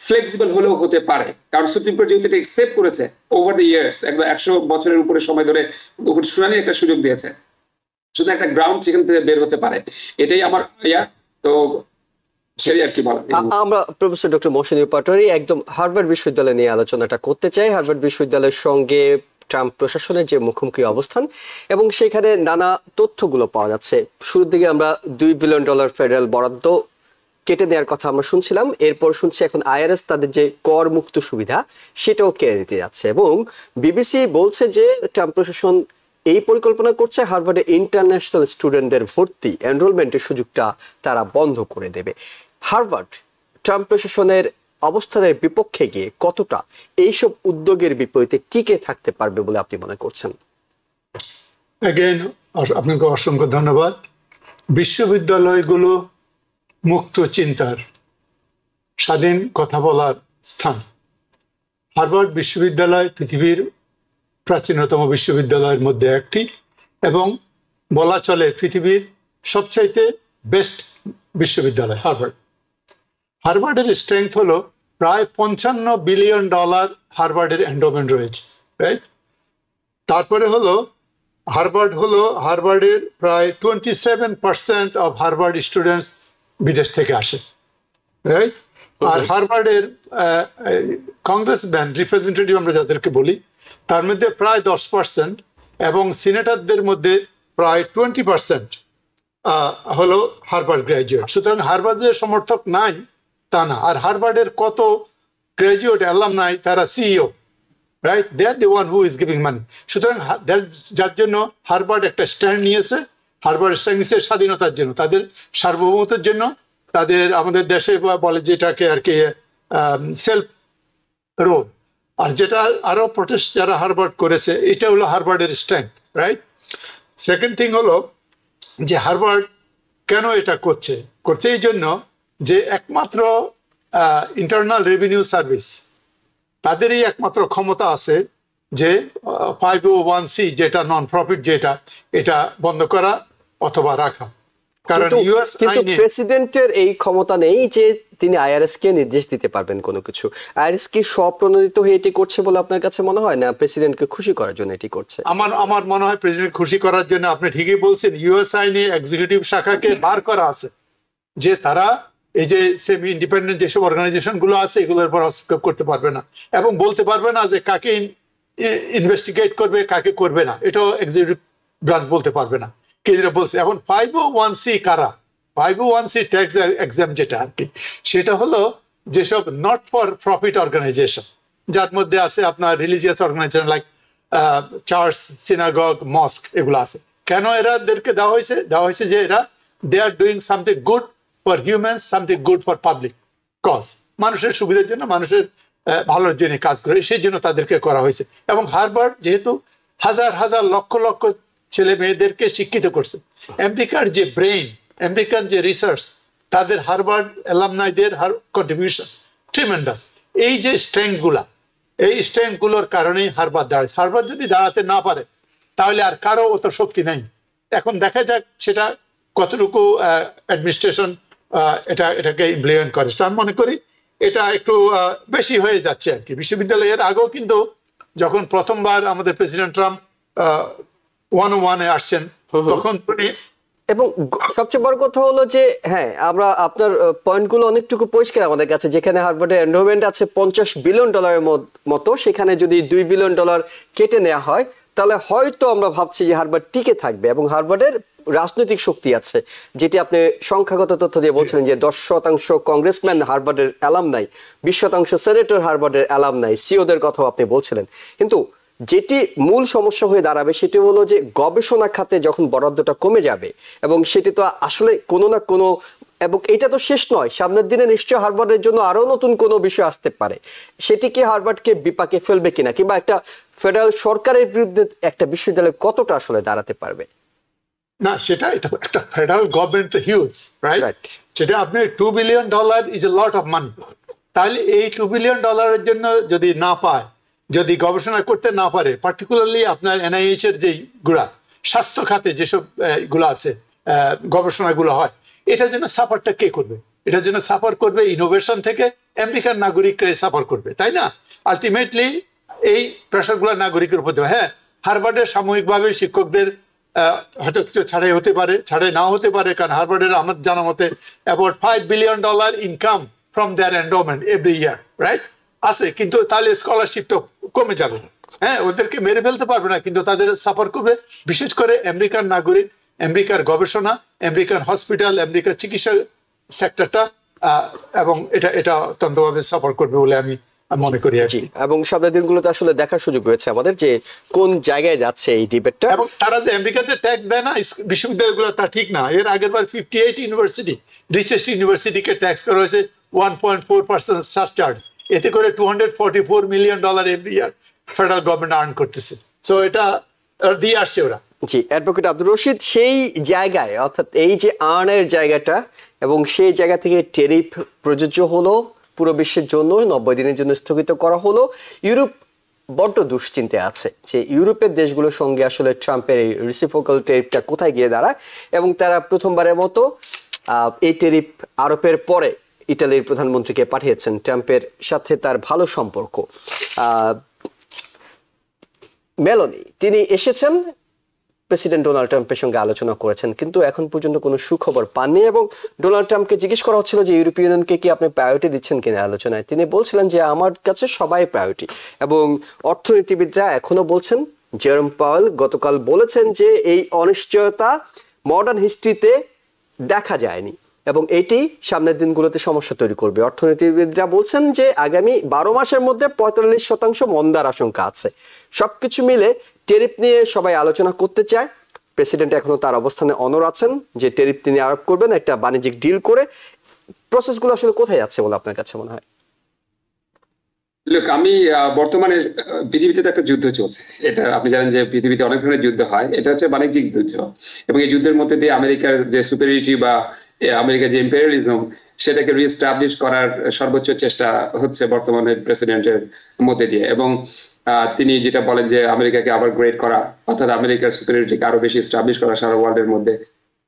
ফ্লেক্সিবল হলেও হতে পারে, কারণ সুপ্রিম কোর্ট যেহেতু এটা একসেপ্ট করেছে ওভার দ্য ইয়ার্স, একবার 100 বছরের উপরে সময় ধরে শুনানি একটা সুযোগ দিয়েছে, শুধু একটা গ্রাউন্ড সেখান থেকে বের হতে পারে, এটাই আমার ইয়া। তো সেই আর কি বলা। আমরা প্রফেসর ডক্টর মহসিন পাটোয়ারি একদম হার্ভার্ড বিশ্ববিদ্যালয় নিয়ে আলোচনাটা করতে চাই। হার্ভার্ড বিশ্ববিদ্যালয়ের সঙ্গে ট্রাম্প প্রশাসনের যে মুখোমুখি অবস্থান এবং সেখানে নানা তথ্যগুলো পাওয়া যাচ্ছে। শুরুর দিকে আমরা $2 বিলিয়ন ফেডারেল বরাদ্দ কেটে দেওয়ার কথা আমরা শুনছিলাম, এরপর শুনছি এখন আইআরএস তাদের যে কর মুক্ত সুবিধা সেটাও কেড়ে দিতে যাচ্ছে এবং বিবিসি বলছে যে ট্রাম্প প্রশাসন এই পরিকল্পনা করছে হার্ভার্ডে ইন্টারন্যাশনাল স্টুডেন্টদের ভর্তি এনরোলমেন্টের সুযোগটা তারা বন্ধ করে দেবে। হার্ভার্ড ট্রাম্প প্রশাসনের অবস্থানের বিপক্ষে গিয়ে কতটা এইসব উদ্যোগের বিপরীতে টিকে থাকতে পারবে বলে আপনি মনে করছেন? অ্যাগেন আপনাকে অসংখ্য ধন্যবাদ। বিশ্ববিদ্যালয়গুলো মুক্ত চিন্তার, স্বাধীন কথা বলার স্থান। হার্ভার্ড বিশ্ববিদ্যালয় পৃথিবীর প্রাচীনতম বিশ্ববিদ্যালয়ের মধ্যে একটি এবং বলা চলে পৃথিবীর সবচাইতে বেস্ট বিশ্ববিদ্যালয় হার্ভার্ড। হার্ভার্ডের স্ট্রেংথ হলো প্রায় $55 বিলিয়ন হার্ভার্ডের এন্ডোমেন্ট রয়েছে, রাইট? তারপরে হলো হার্ভার্ডের প্রায় 27% অফ হার্ভার্ড স্টুডেন্টস বিদেশ থেকে আসে, রাইট? আর হার্ভার্ডের কংগ্রেসম্যান, রিপ্রেজেন্টেটিভ আমরা যাদেরকে বলি, তার মধ্যে প্রায় 10% এবং সিনেটরদের মধ্যে প্রায় 20% হলো হার্ভার্ড গ্র্যাজুয়েট। সুতরাং হার্ভার্ডের সমর্থক নাই তা না। আর হার্ভার্ডের কত গ্র্যাজুয়েট অ্যালামনাই, তারা CEO, right? They are the one who is giving money. সুতরাং যার জন্য হার্ভার্ড একটা স্ট্যান্ড নিয়েছে, হার্ভার্ড স্ট্যান্ড নিয়েছে স্বাধীনতার জন্য, তাদের সার্বভৌমত্বের জন্য, তাদের আমাদের দেশে বলে যেটাকে আর কি সেলফ রোল। আর যেটা আরো প্রোটেস্ট যারা হার্ভার্ড করেছে, এটা হলো হার্ভার্ডের স্ট্রেংথ। রাইট? সেকেন্ড থিং হলো যে হার্ভার্ড কেন এটা করছে এই জন্য যে একমাত্র ইন্টারনাল রেভিনিউ সার্ভিস তাদেরই একমাত্র ক্ষমতা আছে যে 501c যেটা নন প্রফিট যেটা এটা বন্ধ করা অথবা রাখা। কারণ ইউএস আইনে প্রেসিডেন্টের এই ক্ষমতা নেই যে তিনি আইআরএস কে নির্দেশ দিতে পারবেন কোনো কিছু। আইআরএস কি স্বপ্রণোদিত হয়ে এটি করছে বলে আপনার কাছে মনে হয়, না প্রেসিডেন্টকে খুশি করার জন্য এটি করছে? আমার মনে হয় প্রেসিডেন্ট খুশি করার জন্য। আপনি ঠিকই বলছেন, ইউএস আইনে এক্সিকিউটিভ শাখাকে বার করা আছে যে তারা এই যে সেমি ইন্ডিপেন্ডেন্ট যেসব অর্গানাইজেশন গুলো আছে এগুলোর উপর হস্তক্ষেপ করতে পারবে না এবং বলতে পারবে না যে কাকে ইনভেস্টিগেট করবে কাকে করবে না, এটাও এক্সিকিউটিভ ব্রাঞ্চ বলতে পারবে না। কেন্দ্র বলছে। এখন 501c কারা? 501c ট্যাক্স এক্সাম যেটা আর কি, সেটা হলো যেসব নট ফর প্রফিট অর্গানাইজেশন, যার মধ্যে আছে আপনার religious organisation like church, synagogue, mosque, এগুলো আছে। কেন এরাদেরকে দেওয়া হয়েছে যে এরা they are doing something good for humans, something good for public cause, মানুষের সুবিধার জন্য, মানুষের ভালোর জন্য কাজ করে, সেই জন্য তাদেরকে করা হয়েছে। এবং হার্ভার্ড যেহেতু হাজার হাজার লক্ষ লক্ষ ছেলে মেয়েদেরকে শিক্ষিত করছে, আমেরিকার যে ব্রেইন, আমেরিকান যে রিসার্চ, তাদের হার্ভার্ড অ্যালামনাইদের কন্ট্রিবিউশন ট্রিমেন্ডাস। এই যে এই স্ট্রেংথগুলোর কারণেই হার্ভার্ড দাঁড়ায়। হার্ভার্ড যদি দাঁড়াতে না পারে তাহলে আর কারো অত শক্তি নাই। এখন দেখা যাক সেটা কতটুকু অ্যাডমিনিস্ট্রেশন এটাকে ইমপ্লিমেন্ট করে। আমি মনে করি এটা একটু বেশি হয়ে যাচ্ছে আর কি। বিশ্ববিদ্যালয়ের আগেও কিন্তু যখন প্রথমবার আমাদের প্রেসিডেন্ট ট্রাম্প 101-এ আসছেন তখন তিনি, এবং সবচেয়ে বড় কথা হলো যে হ্যাঁ, আমরা আপনার পয়েন্টগুলো অনেকটুকু পরিষ্কার আমাদের কাছে। যেখানে হার্ভার্ডের এন্ডোমেন্ট আছে $50 বিলিয়ন মতো, সেখানে যদি $2 বিলিয়ন কেটে নেওয়া হয় তাহলে হয়তো আমরা ভাবছি যে হার্ভার্ড টিকে থাকবে। এবং হার্ভার্ডের রাজনৈতিক শক্তি আছে, যেটি আপনি সংখ্যাগত তথ্য দিয়ে বলছিলেন যে 10% কংগ্রেসম্যান হার্ভার্ডের অ্যালামনাই, 20% সেনেটর হার্ভার্ডের অ্যালামনাই, সিওদের কথাও আপনি বলছিলেন। কিন্তু যেটি মূল সমস্যা হয়ে দাঁড়াবে সেটি হলো যে গবেষণা খাতে যখন বরাদ্দটা কমে যাবে, এবং সেটি তো আসলে কোনো না কোনো, এবং এটা তো শেষ নয়, সামনের দিনে নিশ্চয়ই হার্ভার্ডের জন্য আরো নতুন কোনো বিষয় আসতে পারে। সেটি কি হার্ভার্ডকে বিপাকে ফেলবে কিনা, কিংবা একটা ফেডারেল সরকারের বিরুদ্ধে একটা বিশ্ববিদ্যালয় কতটা আসলে দাঁড়াতে পারবে? না, সেটা একটা ফেডারেল গভর্নমেন্ট তো হিউজ, রাইট? সেটা আপনি $2 billion is a lot of money. তাহলে এই $2 বিলিয়ন জন্য যদি না পায়, যদি গবেষণা করতে না পারে, পার্টিকুলারলি আপনার NIH এর যে স্বাস্থ্য খাতে যেসব গুলো আছে, গবেষণাগুলো হয়, এটার জন্য সাফারটা কে করবে? এটার জন্য সাফার করবে ইনোভেশন থেকে আমেরিকান নাগরিকরাই সাফার করবে, তাই না? আলটিমেটলি এই প্রেশারগুলো নাগরিকের উপর দেবে। হ্যাঁ, হার্ভার্ডের সাময়িকভাবে শিক্ষকদের হয়তো কিছু ছাড়াই হতে পারে, ছাড়াই নাও হতে পারে, কারণ হার্ভার্ডের আমার জানা মতে about $5 billion income from their endowment every year, right? আছে, কিন্তু তাহলে স্কলারশিপটা কমে যাবে। হ্যাঁ, ওদেরকে মেরে ফেলতে পারবে না, কিন্তু তাদের সাফার করবে বিশেষ করে আমেরিকান নাগরিক, আমেরিকার গবেষণা, আমেরিকান হসপিটাল, আমেরিকার চিকিৎসা সেক্টরটা, এবং এটা অত্যন্তভাবে সাফার করবে বলে আমি মনে করি আর কি। এবং সামনের দিনগুলোতে আসলে দেখার সুযোগ রয়েছে আমাদের যে কোন জায়গায় যাচ্ছে এই ডিবেটটা। এবং তারা যে আমেরিকার যে ট্যাক্স দেয় না বিশ্ববিদ্যালয়গুলো, তা ঠিক না। এর আগের বার 58 ইউনিভার্সিটি, রিচেস্ট ইউনিভার্সিটিকে ট্যাক্স করা হয়েছে 1.4% সারচার্জ। এতে করে $244 million every year federal government earn করতেছে। সো এটা দিয়ে আসছে ওরা। জি, অ্যাডভোকেট আব্দুর রশিদ, সেই জায়গায় অর্থাৎ এই যে আর্নের জায়গাটা, এবং সেই জায়গা থেকে ট্যারিফ প্রযোজ্য হলো পুরো বিশ্বের জন্য, 90 দিনের জন্য স্থগিত করা হলো। ইউরোপ বড্ড দুশ্চিন্তে আছে যে ইউরোপের দেশগুলোর সঙ্গে আসলে ট্রাম্পের এই রিসিপ্রোকাল ট্যারিফটা কোথায় গিয়ে দাঁড়ায়। এবং তারা প্রথমবারের মতো এই ট্যারিফ আরোপের পরে ইটালির প্রধানমন্ত্রীকে পাঠিয়েছেন। ট্রাম্পের সাথে তার ভালো সম্পর্ক। মেলোনি তিনি এসেছেন, প্রেসিডেন্ট ডোনাল্ড ট্রাম্পের সঙ্গে আলোচনা করেছেন, কিন্তু এখন পর্যন্ত কোনো সুখবর পাননি। এবং ডোনাল্ড ট্রাম্পকে জিজ্ঞেস করা হচ্ছিল যে ইউরোপীয় ইউনিয়নকে কি আপনি প্রায়োরিটি দিচ্ছেন কিনা আলোচনায়। তিনি বলছিলেন যে আমার কাছে সবাই প্রায়োরিটি। এবং অর্থনীতিবিদরা এখনো বলছেন, জেরোম পাওয়েল গতকাল বলেছেন যে এই অনিশ্চয়তা মডার্ন হিস্ট্রিতে দেখা যায়নি, এবং এটি সামনের দিনগুলোতে সমস্যা তৈরি করবে। অর্থনীতিবিদরা বলছেন যে আগামী 12 মাসের মধ্যে 45% মন্দার আশঙ্কা আছে। সবকিছু মিলে ট্যারিফ নিয়ে সবাই আলোচনা করতে চায়। প্রেসিডেন্ট এখনো তার অবস্থানে অনড় আছেন যে ট্যারিফ তিনি আরোপ করবেন একটা বাণিজ্যিক ডিল করে। প্রসেসগুলো আসলে কোথায় যাচ্ছে বলে আপনার কাছে মনে হয়? লোক আমি বর্তমানে পৃথিবীতে তো একটা যুদ্ধ চলছে, এটা আপনি জানেন যে পৃথিবীতে অনেক ধরনের যুদ্ধ হয়, এটা হচ্ছে বাণিজ্যিক যুদ্ধ, এবং এই যুদ্ধের মধ্যে দিয়ে আমেরিকার যে সুপেরিয়রিটি বা আমেরিকার যে ইম্পেরিয়ালিজম সেটাকে রিএস্টাবলিশ করার সর্বোচ্চ চেষ্টা হচ্ছে বর্তমানে প্রেসিডেন্টের মধ্যে দিয়ে, এবং তিনি যেটা বলেন যে আমেরিকাকে আবার গ্রেড করা, অর্থাৎ আমেরিকার সুপেরিয়রিটিকে আরো বেশি এস্টাবলিশ করা সারা ওয়ার্ল্ডের মধ্যে।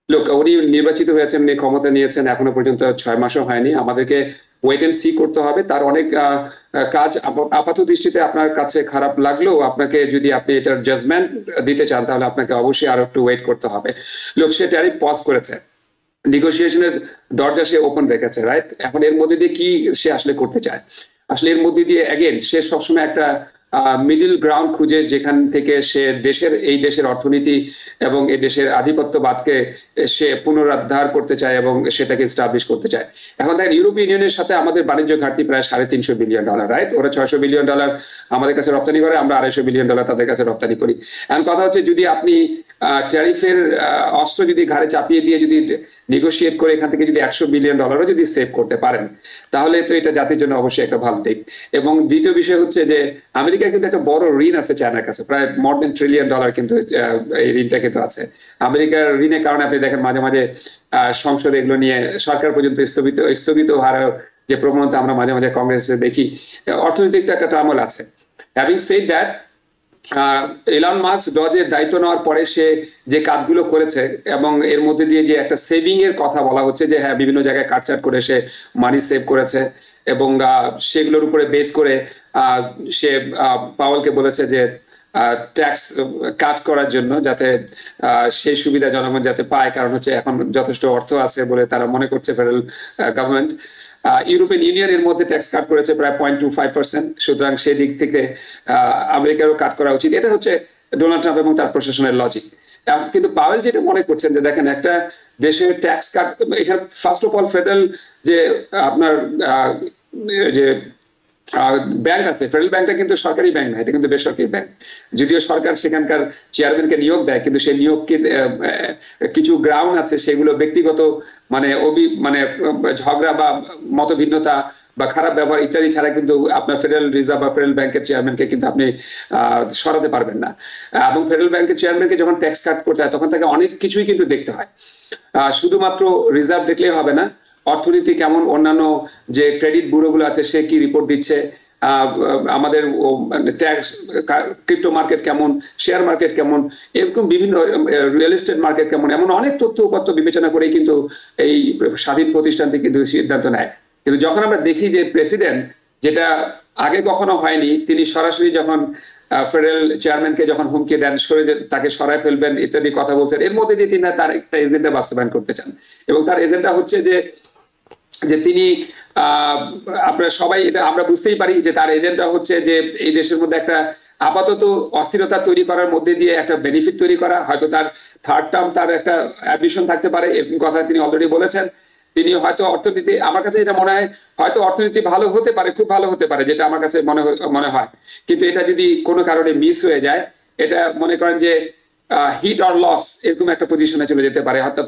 লোক উনি নির্বাচিত হয়েছেন, উনি ক্ষমতা নিয়েছেন, এখনো পর্যন্ত 6 মাসও হয়নি। আমাদেরকে ওয়েট এন্ড সি করতে হবে। তার অনেক কাজ আপাত দৃষ্টিতে আপনার কাছে খারাপ লাগলেও আপনাকে যদি আপনি এটার জাজমেন্ট দিতে চান তাহলে আপনাকে অবশ্যই আরো একটু ওয়েট করতে হবে। লোক সে ট্যারিফ পজ করেছে, নেগোসিয়েশনের দরজা সে ওপেন রেখেছে, রাইট? এখন এর মধ্যে দিয়ে কি সে আসলে করতে চায়? আসলে এর মধ্যে দিয়ে এগেন সে সবসময় একটা মিডল গ্রাউন্ড খুঁজে, যেখান থেকে সে এই দেশের অর্থনীতি এবং এই দেশের আধিপত্যবাদকে সে পুনরুদ্ধার করতে চায় এবং সেটাকে এস্টাবলিশ করতে চায়। এখন দেখেন ইউরোপীয় ইউনিয়নের সাথে আমাদের বাণিজ্য ঘাটতি প্রায় $350 বিলিয়ন, রাইট? ওরা $600 বিলিয়ন আমাদের কাছে রপ্তানি করে, আমরা $250 বিলিয়ন তাদের কাছে রপ্তানি করি। এখন কথা হচ্ছে, যদি আপনি ট্যারিফের অস্ত্র যদি ঘাড়ে চাপিয়ে দিয়ে যদি নেগোশিয়েট করে এখান থেকে যদি $100 বিলিয়ন যদি সেভ করতে পারেন, তাহলে তো এটা জাতির জন্য অবশ্যই একটা ভালো দিক। এবং দ্বিতীয় বিষয় হচ্ছে যে আমেরিকা কিন্তু একটা বড় ঋণ আছে চায়নার কাছে, প্রায় more than $1 ট্রিলিয়ন কিন্তু এই ঋণটা কিন্তু আছে। আমেরিকার ঋণের কারণে আপনি দেখেন মাঝে মাঝে সংসদে এগুলো নিয়ে সরকার পর্যন্ত স্থগিত হওয়ার যে প্রবণতা আমরা মাঝে মাঝে কংগ্রেসে দেখি। অর্থনৈতিক একটা টার্মোল আছে। Having said that, Elon Musk ডজের দায়িত্ব নেওয়ার পরে সে যে কাজগুলো করেছে এবং এর মধ্যে দিয়ে যে একটা সেভিং এর কথা বলা হচ্ছে, যে হ্যাঁ বিভিন্ন জায়গায় কাটছাট করে সে মানি সেভ করেছে, এবং সেগুলোর উপরে বেস করে সে পাওয়েলকে বলেছে যে ট্যাক্স কাট করার জন্য, যাতে সেই সুবিধা জনগণ যাতে পায়, কারণ হচ্ছে এখন যথেষ্ট অর্থ আছে বলে তারা মনে করছে ফেডারেল গভর্নমেন্ট। ইউরোপিয়ান ইউনিয়নের মধ্যে ট্যাক্স কাট করেছে প্রায় 0.25%, সুতরাং সেই দিক থেকে আমেরিকারও কাট করা উচিত। এটা হচ্ছে ডোনাল্ড ট্রাম্প এবং তার প্রশাসনের লজিক। কিন্তু পাওয়েল যেটা মনে করছেন যে দেখেন একটা দেশের ট্যাক্স কাট, এখানে ফার্স্ট অফ অল ফেডারেল যে আপনার যে ব্যাংক আছে, ফেডারেল ব্যাংকটা কিন্তু সরকারি ব্যাংক না, এটা কিন্তু বেসরকারি ব্যাংক। যদিও সরকার সেখানকার চেয়ারম্যানকে নিয়োগ দেয়, কিন্তু সেই নিয়োগকে কিছু গ্রাউন্ড আছে, সেগুলো ব্যক্তিগত মানে ঝগড়া বা মতভিন্নতা বা খারাপ ব্যবহার ইত্যাদি ছাড়া কিন্তু আপনার ফেডারেল রিজার্ভ বা ফেডারেল ব্যাংকের চেয়ারম্যানকে কিন্তু আপনি সরাতে পারবেন না। এবং ফেডারেল ব্যাংকের চেয়ারম্যানকে যখন ট্যাক্স কাট করতে হয় তখন তাকে অনেক কিছুই কিন্তু দেখতে হয়। শুধুমাত্র রিজার্ভ দেখলেই হবে না, অর্থনীতি কেমন, অন্যান্য যে ক্রেডিট ব্যুরোগুলো আছে সে কি রিপোর্ট দিচ্ছে, আমাদের ট্যাক্স, ক্রিপ্টো মার্কেট কেমন, শেয়ার মার্কেট কেমন, এরকম বিভিন্ন রিয়েল এস্টেট মার্কেট কেমন, এমন অনেক তথ্য উপাত্ত বিবেচনা করে কিন্তু এই স্বাধীন প্রতিষ্ঠানটি কিন্তু সিদ্ধান্ত নেয়। কিন্তু যখন আমরা দেখি যে প্রেসিডেন্ট, যেটা আগে কখনো হয়নি, তিনি সরাসরি যখন ফেডারেল চেয়ারম্যানকে যখন হুমকি দেন তাকে সরায় ফেলবেন ইত্যাদি কথা বলছেন, এর মধ্যে দিয়ে তিনি তার একটা এজেন্ডা বাস্তবায়ন করতে চান। এবং তার এজেন্ডা হচ্ছে যে তিনি আপনারা সবাই এটা আমরা বুঝতেই পারি যে তার এজেন্ডা হচ্ছে যে এই দেশের মধ্যে একটা আপাতত অস্থিরতা তৈরি করার মধ্যে দিয়ে একটা বেনিফিট তৈরি করা। হয়তো তার থার্ড টার্ম তার একটা অ্যাম্বিশন থাকতে পারে, এরকম কথা তিনি অলরেডি বলেছেন। তিনি হয়তো অর্থনীতি, আমার কাছে এটা মনে হয় হয়তো অর্থনীতি ভালো হতে পারে, খুব ভালো হতে পারে, যেটা আমার কাছে মনে হয়। কিন্তু এটা যদি কোনো কারণে মিস হয়ে যায়, এটা মনে করেন যে হিট অর লস এরকম একটা পজিশনে চলে যেতে পারে। হয়তো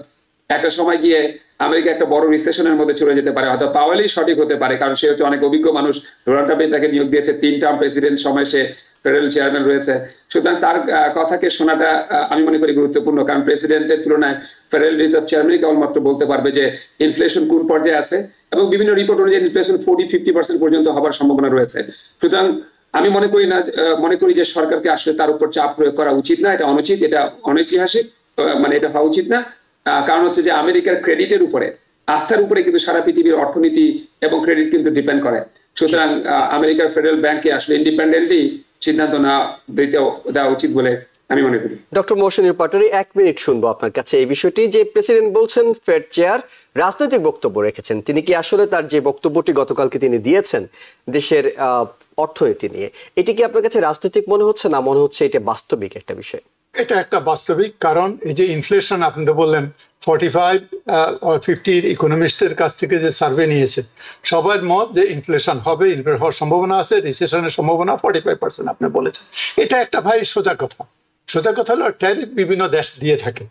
একটা সময় গিয়ে আমেরিকা একটা বড় রিসেশনের মধ্যে চলে যেতে পারে। হয়তো পাওয়েলই সঠিক হতে পারে, কারণ সে হচ্ছে অনেক অভিজ্ঞ মানুষ। ডোনাল্ড ট্রাম্প তাকে নিয়োগ দিয়েছে, 3 টার্ম প্রেসিডেন্ট সময় সে ফেডারেল চেয়ারম্যান রয়েছে। সুতরাং তার কথাকে শোনাটা আমি মনে করি গুরুত্বপূর্ণ, কারণ প্রেসিডেন্টের তুলনায় ফেডারেল রিজার্ভ চেয়ারম্যান কেবলমাত্র বলতে পারবে যে ইনফ্লেশন কোন পর্যায়ে আছে, এবং বিভিন্ন রিপোর্ট অনুযায়ী ইনফ্লেশন 40-50% পর্যন্ত হবার সম্ভাবনা রয়েছে। সুতরাং আমি মনে করি যে সরকারকে আসলে তার উপর চাপ প্রয়োগ করা উচিত না, এটা অনুচিত, এটা অনৈতিহাসিক, মানে এটা হওয়া উচিত না। কারণ হচ্ছে যে আমেরিকার ক্রেডিটের উপরে, আস্থার উপরে কিন্তু সারা পৃথিবীর অর্থনীতি এবং ক্রেডিট কিন্তু ডিপেন্ড করে। সুতরাং আমেরিকার ফেডারেল ব্যাংকে আসলে ইন্ডিপেন্ডেন্টলি সিদ্ধান্ত না দেওয়া উচিত বলে আমি মনে করি। ডক্টর মহসিনুর পাটোয়ারী, 1 মিনিট শুনবো আপনার কাছে এই বিষয়টি, যে প্রেসিডেন্ট বলছেন ফেড চেয়ার রাজনৈতিক বক্তব্য রেখেছেন, তিনি কি আসলে তার যে বক্তব্যটি গতকালকে তিনি দিয়েছেন দেশের অর্থনীতি নিয়ে, এটি কি আপনার কাছে রাজনৈতিক মনে হচ্ছে, না মনে হচ্ছে এটা বাস্তবিক একটা বিষয়? এটা একটা বাস্তবিক, কারণ এই যে ইনফ্লেশন আপনি তো বললেন 45-50 ইকোনমিস্টের কাছ থেকে যে সার্ভে নিয়েছে, সবার মত যে ইনফ্লেশন হবে, ইনফ্লেশন হওয়ার সম্ভাবনা আছে, রিসেশনের সম্ভাবনা 45% আপনি বলেছেন। এটা একটা ভাই সোজা কথা। সোজা কথা হলো ট্যারিফ বিভিন্ন দেশ দিয়ে থাকে,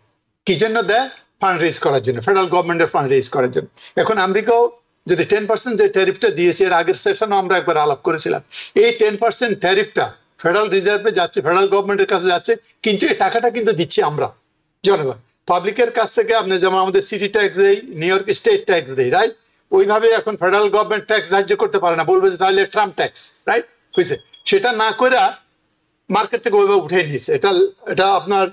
কি জন্য দেয়? ফান্ড রেজ করার জন্য, ফেডারেল গভর্নমেন্টের ফান্ড রেজ করার জন্য। এখন আমেরিকাও যদি 10% যে ট্যারিফটা দিয়েছে, এর আগের সেশনে আমরা একবার আলাপ করেছিলাম, এই 10% ট্যারিফটা ফেডারেল রিজার্ভে যাচ্ছে, ফেডারেল গভর্নমেন্টের কাছে যাচ্ছে, কিন্তু এই টাকাটা কিন্তু দিচ্ছি আমরা জনগণ। পাবলিকের কাছ থেকে আপনি যেমন আমাদের সিটি ট্যাক্স দেই, নিউ ইয়র্ক স্টেট ট্যাক্স দেই, রাইট? ওইভাবে এখন ফেডারেল গভর্নমেন্ট ট্যাক্স ধার্য করতে পারে না, বলবে যে তাহলে ট্রাম্প ট্যাক্স, রাইট? হয়েছে, সেটা না করে মার্কেট থেকে ওইভাবে উঠে নিয়েছে। এটা আপনার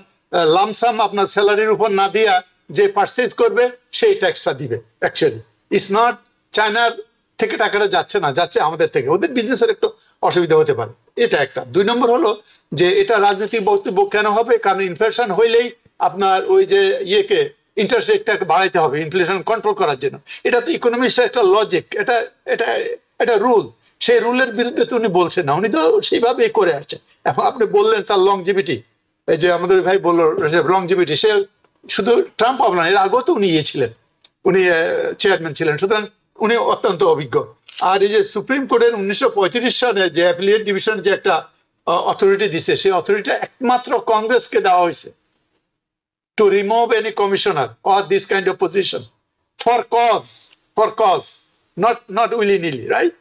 লামসাম আপনার স্যালারির উপর না দিয়া যে পারচেজ করবে সেই ট্যাক্সটা দিবে। অ্যাকচুয়ালি ইটস নট চায়নার থেকে টাকাটা যাচ্ছে না, যাচ্ছে আমাদের থেকে। ওদের বিজনেসের একটু অসুবিধা হতে পারে, এটা একটা। 2 নম্বর হলো যে এটা রাজনৈতিক বক্তব্য কেন হবে? কারণ ইনফ্লেশন হইলেই আপনার ওই যে ইয়েকে ইন্টারেস্ট রেটটাকে বাড়াইতে হবে ইনফ্লেশন কন্ট্রোল করার জন্য। এটা তো ইকোনমিক্সের একটা লজিক, এটা রুল। সেই রুলের বিরুদ্ধে তো উনি বলছেন না, উনি তো সেইভাবেই করে আসছে। এখন আপনি বললেন তার লংজিভিটি, এই যে আমাদের ভাই বললো লংজিভিটি, সে শুধু ট্রাম্প বলেন, এর আগেও তো উনি ছিলেন, উনি চেয়ারম্যান ছিলেন, সুতরাং উনি অত্যন্ত অভিজ্ঞ। আর এই যে সুপ্রিম কোর্টের 1935 সালে যে অ্যাপিলিয়েট ডিভিশন যে একটা অথরিটি দিছে, সেই অথরিটি একমাত্র কংগ্রেসকে দেওয়া হয়েছে to remove any commissioner or this kind of position for cause, not willy-nilly, right?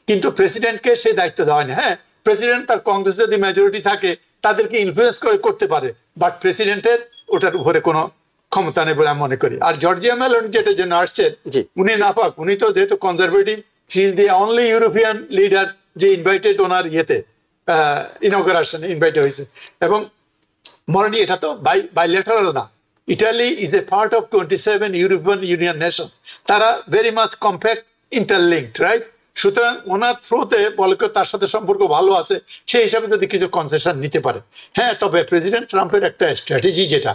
কিন্তু প্রেসিডেন্টকে সেই দায়িত্ব দেওয়া হয়নি। হ্যাঁ, প্রেসিডেন্ট তার কংগ্রেস যদি মেজরিটি থাকে তাদেরকে ইনফ্লুয়েন্স করতে পারে, বাট প্রেসিডেন্টের ওটার উপরে কোনো ক্ষমতা নেই বলে আমি মনে করি। আর জর্জিয়া মেলন যেটার জন্য আসছেন, উনি নাপাক, উনি তো যেহেতু conservative, he is the only European leader যে ইনভাইটেড ওনার ইয়েতে ইনঅগ্রেশনে ইনভাইট হয়েছে। এবং মরণি এটা তো বাইলেটারাল না, Italy is a part of 27 European Union nation, তারা very much compact interlinked, right? সুতরাং ওনার থ্রুতে বলে তার সাথে সম্পর্ক ভালো আছে, সেই হিসাবে যদি কিছু কনসেশন নিতে পারে। হ্যাঁ, তবে প্রেসিডেন্ট ট্রাম্পের একটা স্ট্র্যাটেজি যেটা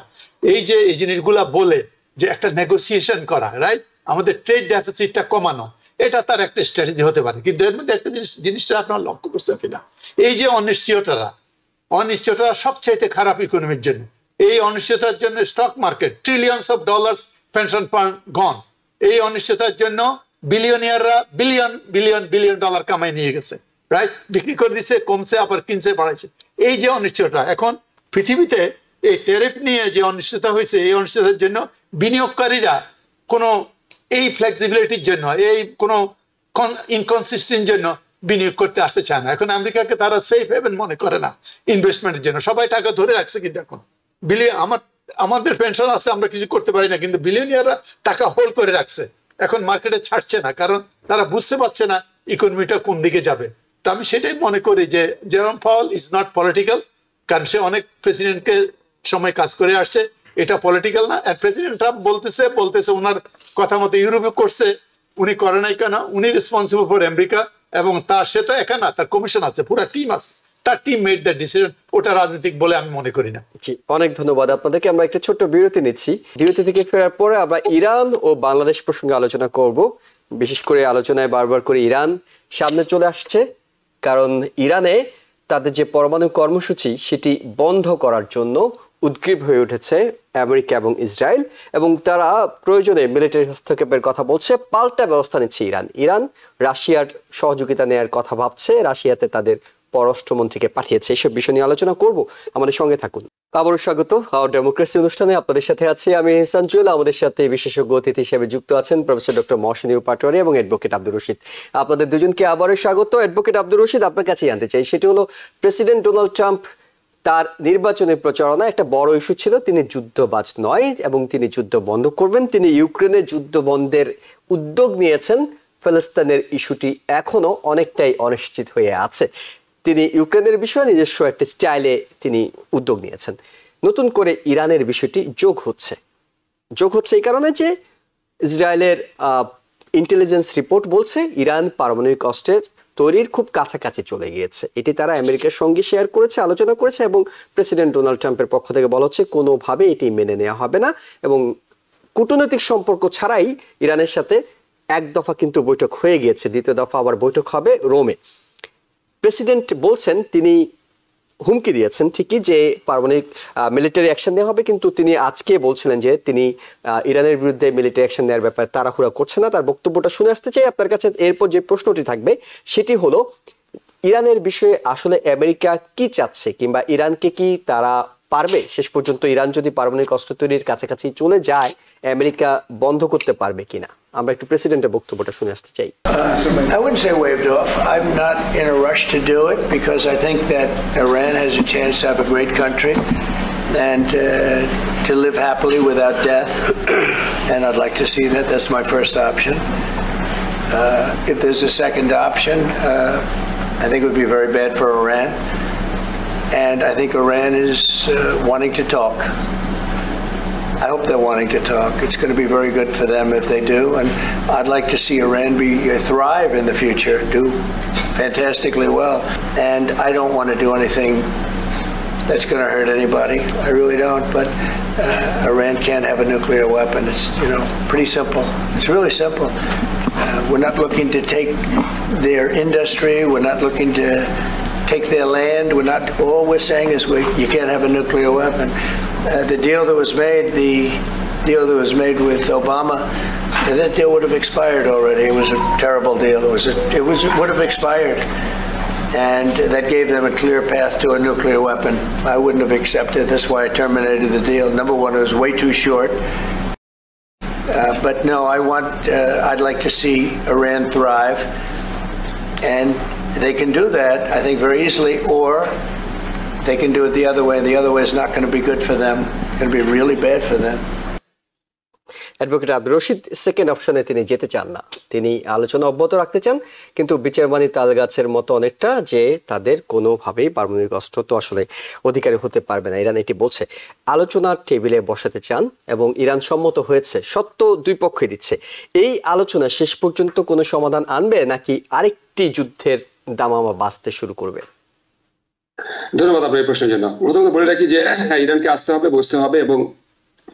এই যে এই জিনিসগুলা বলে যে একটা নেগোসিয়েশন করা, রাইট, আমাদের ট্রেড ডেফিসিটটা কমানো, এটা তার একটা স্ট্র্যাটেজি হতে পারে। কিন্তু এর মধ্যে একটা জিনিসটা আপনার লক্ষ্য করছেন কিনা, এই যে অনিশ্চয়তা সবচাইতে খারাপ ইকোনমির জন্য। এই অনিশ্চয়তার জন্য stock market trillions of dollars pension fund gone. এই অনিশ্চয়তার জন্য বিলিয়নিয়াররা বিলিয়ন ডলার কামাই নিয়ে গেছে, রাইট? বিক্রি করে দিচ্ছে, কমছে, আবার কিনছে, বাড়াইছে। এই যে অনিশ্চয়তা এখন পৃথিবীতে এই ট্যারিফ নিয়ে যে অনিশ্চয়তা হয়েছে, এই অনিশ্চয়তার জন্য বিনিয়োগকারীরা কোনো এই ফ্লেক্সিবিলিটির জন্য, এই কোনো ইনকনসিস্টেন্ট জন্য বিনিয়োগ করতে আসতে চায় না। এখন আমেরিকাকে তারা সেফ হেভেন মনে করে না ইনভেস্টমেন্টের জন্য, সবাই টাকা ধরে রাখছে। কিন্তু এখন আমাদের পেনশন আছে, আমরা কিছু করতে পারি না, কিন্তু বিলিয়নিয়াররা টাকা হোল্ড করে রাখছে, এখন মার্কেটে ছাড়ছে না, কারণ তারা বুঝতে পারছে না ইকোনমিটা কোন দিকে যাবে। তো আমি সেটাই মনে করি যে জেরোম পাওয়েল ইজ নট পলিটিক্যাল, কারণ সে অনেক প্রেসিডেন্টকে সময় কাজ করে আসছে, এটা পলিটিক্যাল না। আর প্রেসিডেন্ট ট্রাম্প বলতেছে ওনার কথা মতো ইউরোপে করছে, উনি করে নাই কেন? উনি রেসপন্সিবল ফর আমেরিকা, এবং সে তো একা না, তার কমিশন আছে, পুরো টিম আছে, তার টিম মেড দ্য ডিসিশন। ওটা রাজনৈতিক বলে আমি মনে করি না। জি, অনেক ধন্যবাদ আপনাদেরকে। আমরা একটা ছোট্ট বিরতি নিচ্ছি, বিরতি থেকে ফেরার পরে আমরা ইরান ও বাংলাদেশ প্রসঙ্গে আলোচনা করব। বিশেষ করে আলোচনায় বারবার করে ইরান সামনে চলে আসছে, কারণ ইরানে তাদের যে পরমাণু কর্মসূচি সেটি বন্ধ করার জন্য উদ্গ্রীব হয়ে উঠেছে আমেরিকা এবং ইসরায়েল, এবং তারা প্রয়োজনে মিলিটারি হস্তক্ষেপের কথা বলছে, পাল্টা ব্যবস্থা নিচ্ছে ইরান রাশিয়ার সহযোগিতা নেওয়ার কথা ভাবছে, রাশিয়াতে তাদের পররাষ্ট্রমন্ত্রীকে পাঠিয়েছে। এসব বিষয় নিয়ে আলোচনা করব, আমাদের সঙ্গে থাকুন। আবারও স্বাগত ডেমোক্রেসি অনুষ্ঠানে, আপনাদের সাথে আছি আমি ইহসান জুয়েল। আমাদের সাথে বিশেষজ্ঞ অতিথি হিসেবে যুক্ত আছেন প্রফেসর ডক্টর মহসিনুর পাটোয়ারি এবং অ্যাডভোকেট আব্দুর রশিদ। আপনাদের দুজনকে আবারও স্বাগত। অ্যাডভোকেট আব্দুর রশিদ, আপনার কাছে জানতে চাই, সেটি হলো প্রেসিডেন্ট ডোনাল্ড ট্রাম্প তার নির্বাচনী প্রচারণা একটা বড় ইস্যু ছিল, তিনি যুদ্ধবাজ নয় এবং তিনি যুদ্ধ বন্ধ করবেন। তিনি ইউক্রেনের যুদ্ধ বন্ধের উদ্যোগ নিয়েছেন, ফিলিস্তিনের ইস্যুটি এখনো অনেকটাই অনিশ্চিত হয়ে আছে। তিনি ইউক্রেনের বিষয়ে নিজস্ব একটা স্টাইলে তিনি উদ্যোগ নিয়েছেন। নতুন করে ইরানের বিষয়টি যোগ হচ্ছে এই কারণে যে ইসরায়েলের ইন্টেলিজেন্স রিপোর্ট বলছে ইরান পারমাণবিক অস্ত্রের তৈরির খুব কাছাকাছি চলে গিয়েছে। এটি তারা আমেরিকার সঙ্গে শেয়ার করেছে, আলোচনা করেছে, এবং প্রেসিডেন্ট ডোনাল্ড ট্রাম্পের পক্ষ থেকে বলা হচ্ছে কোনোভাবে এটি মেনে নেওয়া হবে না, এবং কূটনৈতিক সম্পর্ক ছাড়াই ইরানের সাথে এক দফা কিন্তু বৈঠক হয়ে গিয়েছে, দ্বিতীয় দফা আবার বৈঠক হবে রোমে। প্রেসিডেন্ট বলছেন, তিনি হুমকি দিয়েছেন ঠিকই যে পারমাণবিক মিলিটারি অ্যাকশন নেওয়া হবে, কিন্তু তিনি আজকে বলছিলেন যে তিনি ইরানের বিরুদ্ধে মিলিটারি অ্যাকশন নেওয়ার ব্যাপারে তাড়াহুড়া করছে না। তার বক্তব্যটা শুনে আসতে চাই আপনার কাছে। এরপর যে প্রশ্নটি থাকবে সেটি হলো, ইরানের বিষয়ে আসলে আমেরিকা কি চাচ্ছে, কিংবা ইরানকে কি তারা পারবে শেষ পর্যন্ত, ইরান যদি পারমাণবিক অস্ত্র তৈরির কাছাকাছি চলে যায়, আমেরিকা বন্ধ করতে পারবে কিনা? আমরা একটু প্রেসিডেন্টের বক্তব্যটা শুনে আসতে চাই। I wouldn't say waved off. I'm not in a rush to do it because I think that Iran has a chance to have a great country and to live happily without death. And I'd like to see that. That's my first option. If there's a second option, I think it would be very bad for Iran. And I think Iran is wanting to talk. I hope they're wanting to talk. It's going to be very good for them if they do. And I'd like to see Iran thrive in the future, do fantastically well. And I don't want to do anything that's going to hurt anybody. I really don't. But Iran can't have a nuclear weapon. It's, pretty simple. It's really simple. We're not looking to take their industry. We're not looking to take their land. All we're saying is you can't have a nuclear weapon. The deal that was made with Obama, that deal would have expired already. It was a terrible deal. It would have expired. And that gave them a clear path to a nuclear weapon. I wouldn't have accepted. That's why I terminated the deal. Number one, it was way too short. But no, I'd like to see Iran thrive. And they can do that, I think, very easily, or they can do it the other way, and the other way is not going to be good for them. It's going to be really bad for them. Advocate Abdur Rashid second অপশনে তিনি যেতে চান না, তিনি আলোচনা অব্যাহত রাখতে চান, কিন্তু বিচারবাণী তাল গাছের মতো অনেকটা যে তাদের কোনোভাবেই পারমাণবিক অস্ত্র তো আসলে অধিকারী হতে পারবে না, ইরান এটি বলছে। আলোচনার টেবিলে বসাতে চান এবং ইরান সম্মত হয়েছে, সত্য দুই পক্ষই দিচ্ছে। এই আলোচনা শেষ পর্যন্ত কোনো সমাধান আনবে নাকি আরেকটি যুদ্ধের দামামা বাজতে শুরু করবে? ধন্যবাদ আপনার এই প্রশ্নের জন্য। প্রথমত বলে রাখি যে ইরানকে আসতে হবে, বসতে হবে এবং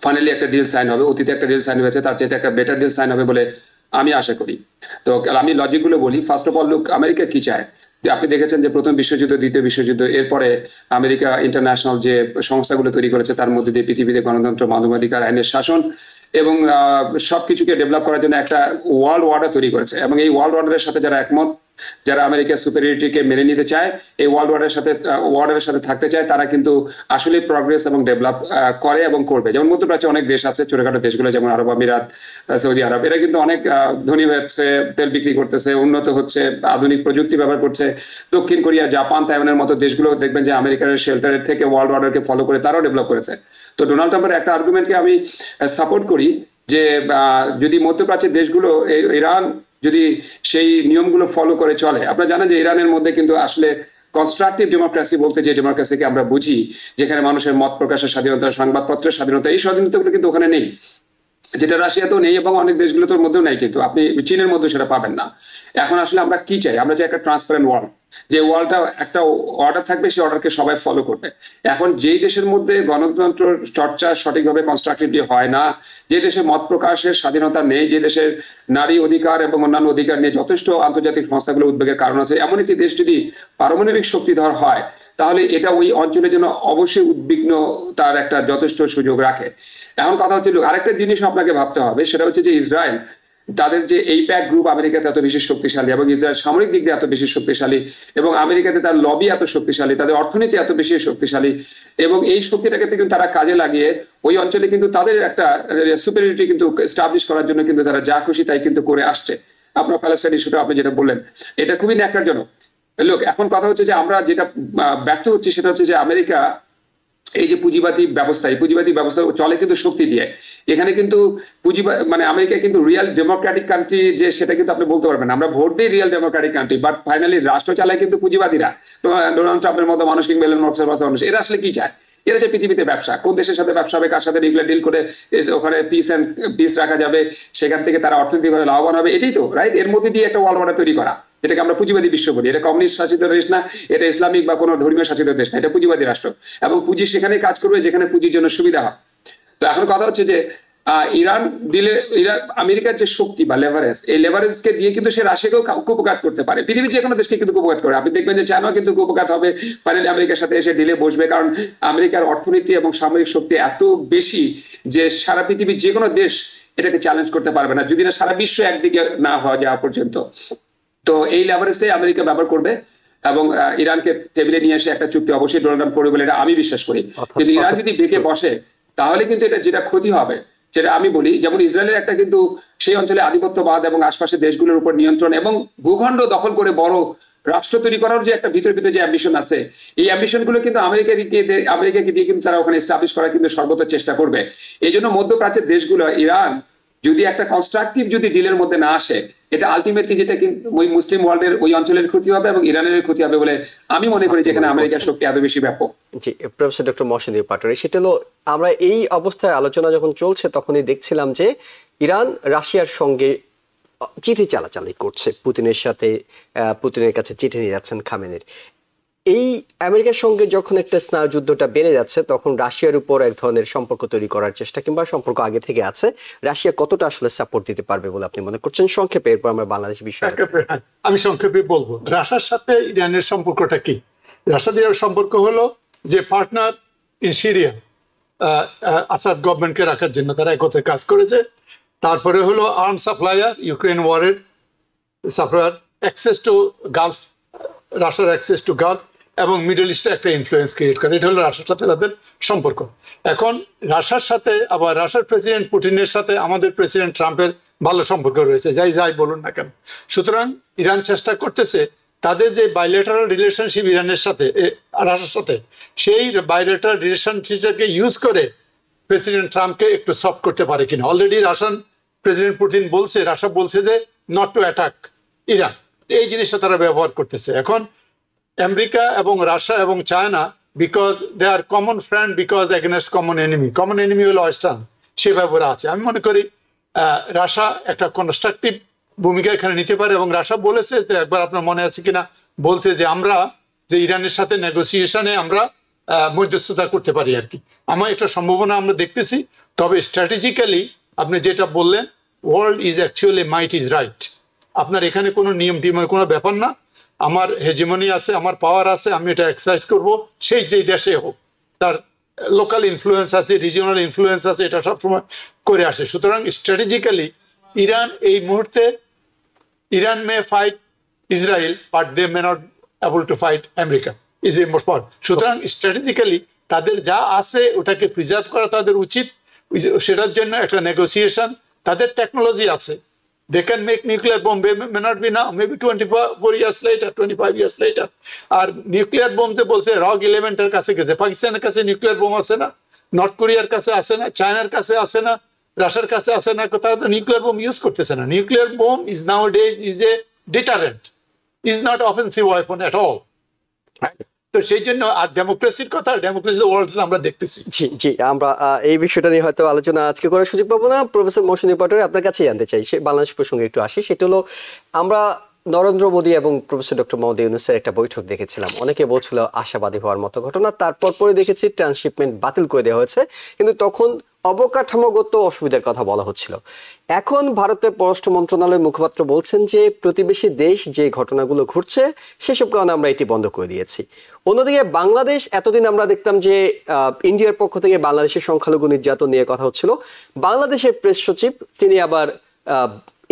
ফাইনালি একটা ডিল সাইন হবে। অতীতে একটা ডিল সাইন হয়েছে, তার চেয়ে একটা বেটার ডিল সাইন হবে বলে আমি আশা করি। তো আমি লজিকগুলো বলি। First of all, look, America কি চায়? যে আপনি দেখেছেন যে প্রথম বিশ্বযুদ্ধ, দ্বিতীয় বিশ্বযুদ্ধ, এরপরে আমেরিকা ইন্টারন্যাশনাল যে সংস্থাগুলো তৈরি করেছে তার মধ্যে দিয়ে পৃথিবীতে গণতন্ত্র, মানবাধিকার, আইনের শাসন এবং সবকিছুকে ডেভেলপ করার জন্য একটা ওয়ার্ল্ড অর্ডার তৈরি করেছে। এবং এই ওয়ার্ল্ড অর্ডারের সাথে যারা একমত, যারা আমেরিকার সুপেরিয়রিটিকে মেনে নিতে চায়, এই ওয়ার্ল্ড অর্ডারের সাথে থাকতে চায়, তারা কিন্তু আসলে প্রগ্রেস এবং ডেভেলপ করে এবং করবে। যেমন মধ্যপ্রাচ্যে অনেক দেশ আছে, ছোটখাটো দেশগুলো, যেমন আরব আমিরাত, সৌদি আরব, এরা কিন্তু অনেক ধনী হচ্ছে, তেল বিক্রি করতেছে, উন্নত হচ্ছে, আধুনিক প্রযুক্তি ব্যবহার করছে। দক্ষিণ কোরিয়া, জাপান, তাইওয়ানের মতো দেশগুলো দেখবেন যে আমেরিকার শেল্টারের থেকে ওয়ার্ল্ড অর্ডারকে ফলো করে তারাও ডেভেলপ করেছে। তো ডোনাল্ড ট্রাম্পের একটা আর্গুমেন্টকে আমি সাপোর্ট করি যে যদি মধ্যপ্রাচ্যের দেশগুলো, ইরান যদি সেই নিয়মগুলো ফলো করে চলে। আপনারা জানেন যে ইরানের মধ্যে কিন্তু আসলে কনস্ট্রাকটিভ ডেমোক্রেসি বলতে যে ডেমোক্রেসিকে আমরা বুঝি, যেখানে মানুষের মত প্রকাশের স্বাধীনতা, সংবাদপত্রের স্বাধীনতা, এই স্বাধীনতাগুলো কিন্তু ওখানে নেই, যেটা রাশিয়াতেও নেই এবং অনেক দেশগুলোর মধ্যেও নেই। কিন্তু আপনি চীনের মধ্যে সেটা পাবেন না। এখন আসলে আমরা কি চাই? আমরা চাই একটা ট্রান্সপারেন্ট ওয়ার্ল্ড, যে ওয়ার্ল্ডটা একটা অর্ডার থাকবে, সেই অর্ডারকে সবাই ফলো করবে। এখন যেই দেশের মধ্যে গণতন্ত্র চর্চা সঠিকভাবে কনস্ট্রাকটিভলি হয় না, যে দেশে মত প্রকাশের স্বাধীনতা নেই, যে দেশের নারী অধিকার এবং অন্যান্য অধিকার নিয়ে যথেষ্ট আন্তর্জাতিক সংস্থাগুলো উদ্বেগের কারণ আছে, এমন একটি দেশ যদি পারমাণবিক শক্তিধর হয়, তাহলে এটা ওই অঞ্চলের জন্য অবশ্যই উদ্বিগ্ন, তার একটা যথেষ্ট সুযোগ রাখে। এখন কথা হচ্ছে, আরেকটা জিনিস আপনাকে ভাবতে হবে, সেটা হচ্ছে যে ইসরায়েল, তাদের যে এইপ্যাক গ্রুপ আমেরিকাতে এত বেশি শক্তিশালী এবং ইসরায়েল সামরিক দিক দিয়ে এত বেশি শক্তিশালী এবং আমেরিকাতে তার লবি এত শক্তিশালী, তাদের অর্থনীতি এত বেশি শক্তিশালী, এবং এই শক্তিটাকে কিন্তু তারা কাজে লাগিয়ে ওই অঞ্চলে কিন্তু তাদের একটা সুপেরিয়রিটি কিন্তু এস্টাবলিশ করার জন্য কিন্তু তারা যা খুশি তাই কিন্তু করে আসছে। আপনার প্যালেস্টাইন ইস্যুটা আপনি যেটা বললেন, এটা খুবই ন্যাক্কারজনক। লোক, এখন কথা হচ্ছে যে আমরা যেটা ব্যর্থ হচ্ছি সেটা হচ্ছে যে আমেরিকা এই যে পুঁজিবাদী ব্যবস্থা, এই পুঁজিবাদী ব্যবস্থা চলে কিন্তু শক্তি দিয়ে। এখানে কিন্তু মানে আমেরিকা কিন্তু রিয়েল ডেমোক্রেটিক কান্ট্রি যে, সেটা কিন্তু আপনি বলতে পারবেন। আমরা ভোট দিই real Democratic country, but finally রাষ্ট্র চালায় কিন্তু পুঁজিবাদীরা। ডোনাল্ড ট্রাম্পের মতো মানুষ কিংবা এলন মাস্কের মতো মানুষ, এরা আসলে কি চায়? এরা চায় পৃথিবীতে ব্যবসা, কোন দেশের সাথে ব্যবসা হবে, কার সাথে ডিল করে ওখানে পিস রাখা যাবে, সেখান থেকে তারা অর্থনৈতিকভাবে লাভবান হবে, এটাই তো রাইট। এর মধ্যে দিয়ে একটা ওয়ার্ল্ড অর্ডার তৈরি করা, এটাকে আমরা পুঁজিবাদী বিশ্ব বলি। এটা কমিউনিস্ট শাসিত দেশ না, এটা ইসলামিক বা কোনো ধর্মীয় শাসিত দেশ না, এটা পুঁজিবাদী রাষ্ট্র, এবং পুঁজি সেখানে কাজ করবে যেখানে পুঁজির জন্য সুবিধা হয়। তো এখন কথা হচ্ছে যে ইরান আমেরিকার যে শক্তি বা লেভারেজ, এই লেভারেজকে দিয়ে কিন্তু সে রাশিয়াকেও কুপঘাত করতে পারে, পৃথিবীর যে কোনো দেশকে কিন্তু কুপঘাত করে। আপনি দেখবেন যে চায়নাও কিন্তু কুপঘাত হবে, ফাইনালি আমেরিকার সাথে এসে ডিলে বসবে, কারণ আমেরিকার অর্থনীতি এবং সামরিক শক্তি এত বেশি যে সারা পৃথিবীর যে কোনো দেশ এটাকে চ্যালেঞ্জ করতে পারবে না, যদি না সারা বিশ্ব একদিকে না হওয়া যাওয়া পর্যন্ত। তো এই লেভারেজটাই আমেরিকা ব্যবহার করবে এবং ইরানকে টেবিলে নিয়ে এসে একটা চুক্তি অবশ্যই ডোনাল্ড ট্রাম্প করবে বলে এটা আমি বিশ্বাস করি। কিন্তু ইরান যদি বেঁকে বসে, তাহলে কিন্তু এটা যেটা ক্ষতি হবে সেটা আমি বলি, যেমন ইসরায়েলের একটা কিন্তু সেই অঞ্চলে আধিপত্যবাদ এবং আশপাশের দেশগুলোর উপর নিয়ন্ত্রণ এবং ভূখণ্ড দখল করে বড় রাষ্ট্র তৈরি করার যে একটা ভিতরে যে অ্যাম্বিশন আছে, এই অ্যাম্বিশন গুলো কিন্তু আমেরিকাকে দিয়ে কিন্তু তারা ওখানে এস্টাবলিশ করার কিন্তু সর্বোচ্চ চেষ্টা করবে। এই জন্য মধ্যপ্রাচ্যের দেশগুলো, ইরান যদি একটা কনস্ট্রাকটিভ যদি ডিলের মধ্যে না আসে, এটা আলটিমেটলি যেটা কিন্তু ওই মুসলিম ওয়ার্ল্ডের ওই অঞ্চলের ক্ষতি হবে এবং ইরানের ক্ষতি হবে বলে আমি মনে করি, যেখানে আমেরিকার শক্তি এত বেশি ব্যাপক। জি, প্রফেসর ডক্টর মহসিন পাটোয়ারি, সেটা হলো আমরা এই অবস্থায় আলোচনা যখন চলছে তখনই দেখছিলাম যে ইরান রাশিয়ার সঙ্গে চিঠি চালাচালি করছে, পুতিনের সাথে, পুতিনের কাছে চিঠি নিয়ে যাচ্ছেন খামেনির। এই আমেরিকার সঙ্গে যখন একটা স্নায়ুযুদ্ধটা বেড়ে যাচ্ছে তখন রাশিয়ার উপর এক ধরনের সম্পর্ক তৈরি করার চেষ্টা, কিংবা সম্পর্ক আগে থেকে আছে, রাশিয়া কতটা আসলে সাপোর্ট দিতে পারবে বলে আপনি মনে করছেন? সংক্ষেপে, এরপর আমরা বাংলাদেশ বিষয়ে আমি সংক্ষেপে বলবো, রাশিয়ার সাথে ইরানের সম্পর্কটা কি। রাশিয়ার সম্পর্ক হলো যে পার্টনার ইন সিরিয়া, আসাদ গভর্নমেন্টকে রাখার জন্য তারা একত্রে কাজ করেছে। তারপরে হলো আর্ম সাপ্লায়ার, ইউক্রেন ওয়ারের সাপ্লায়ার, অ্যাক্সেস টু গালফ, রাশিয়ার অ্যাক্সেস টু গালফ এবং মিডল ইস্টে একটা ইনফ্লুয়েন্স ক্রিয়েট করে। এটা হলো রাশিয়ার সাথে তাদের সম্পর্ক। এখন রাশিয়ার সাথে আবার রাশিয়ার প্রেসিডেন্ট পুতিনের সাথে আমাদের প্রেসিডেন্ট ট্রাম্পের ভালো সম্পর্ক রয়েছে, যাই বলুন না কেন। সুতরাং ইরান চেষ্টা করতেছে তাদের যে বাইলেটারাল রিলেশনশিপ ইরানের সাথে, রাশিয়ার সাথে, সেই বাইলেটারাল রিলেশনশিপটাকে ইউজ করে প্রেসিডেন্ট ট্রাম্পকে একটু সফট করতে পারে কিনা। অলরেডি রাশিয়ান প্রেসিডেন্ট পুতিন বলছে, রাশিয়া বলছে যে নট টু অ্যাটাক ইরান, এই জিনিসটা তারা ব্যবহার করতেছে। এখন আমেরিকা এবং রাশিয়া এবং China, because they are common friend, because against common enemy হলো ওয়েস্টার্ন, সে ব্যাপারে আছে। আমি মনে করি রাশিয়া একটা কনস্ট্রাকটিভ ভূমিকা এখানে নিতে পারে এবং রাশিয়া বলেছে, একবার আপনার মনে আছে কিনা, বলছে যে আমরা যে ইরানের সাথে নেগোসিয়েশনে আমরা মধ্যস্থতা করতে পারি আর কি। আমার একটা সম্ভাবনা আমরা দেখতেছি। তবে স্ট্র্যাটেজিক্যালি আপনি যেটা বললেন, world is actually might is right. আপনার এখানে কোনো নিয়ম টিমের কোনো ব্যাপার না। আমার হেজিমনি আছে, আমার পাওয়ার আছে, আমি এটা এক্সারসাইজ করব, সেই যে দেশে হোক, তার লোকাল ইনফ্লুয়েন্স আছে, রিজিওনাল ইনফ্লুয়েন্স আছে, এটা সবসময় করে আসে। সুতরাং স্ট্র্যাটেজিক্যালি ইরান এই মুহূর্তে, Iran may fight Israel but they may not able to fight America, is the most power. সুতরাং স্ট্র্যাটেজিক্যালি তাদের যা আছে ওটাকে প্রিজার্ভ করা তাদের উচিত। সেটার জন্য একটা নেগোসিয়েশন, তাদের টেকনোলজি আছে, they can make nuclear bomb, may not be now, maybe 24 years later, 25 years later. R nuclear bomb যে বলছে রগ 11 এর কাছে গেছে, পাকিস্তানের কাছে নিউক্লিয়ার বোম আছে না, নর্থ কোরিয়ার কাছে আছে না, চায়নার কাছে আছে না, রাশিয়ার কাছে আছে না, তারা তো নিউক্লিয়ার বোম ইউজ করতেছে না। Nuclear bomb is now day is a deterrent, is not offensive weapon at all. তো সেই জন্য আর ডেমোক্রেসির কথা, ডেমোক্রেসি ওয়ার্ল্ড আমরা দেখতেছি। জি জি, আমরা এই বিষয়টা নিয়ে হয়তো আলোচনা আজকে করার সুযোগ পাবো না। প্রফেসর মহসিন পাটোয়ারি, আপনার কাছে জানতে চাই, সে বাংলাদেশ প্রসঙ্গে একটু আসি। সেটা হলো, আমরা নরেন্দ্র মোদী এবং প্রফেসর ডক্টর মোহাম্মদ ইউনূসের একটা বৈঠক দেখেছিলাম, অনেকে বলছিল আশাবাদী হওয়ার মতো ঘটনা। তারপর পরে দেখেছি ট্রান্সশিপমেন্ট বাতিল করে দেওয়া হয়েছে, কিন্তু তখন অবকাঠামোগত অসুবিধার কথা বলা হচ্ছিল। এখন ভারতের পররাষ্ট্র মন্ত্রণালয়ের মুখপাত্র বলছেন যে প্রতিবেশী দেশ যে ঘটনাগুলো ঘটছে সেসব কারণে আমরা এটি বন্ধ করে দিয়েছি। অন্যদিকে বাংলাদেশ, এতদিন আমরা দেখতাম যে ইন্ডিয়ার পক্ষ থেকে বাংলাদেশের সংখ্যালঘু নির্যাতন নিয়ে কথা হচ্ছিল, বাংলাদেশের প্রেস সচিব তিনি আবার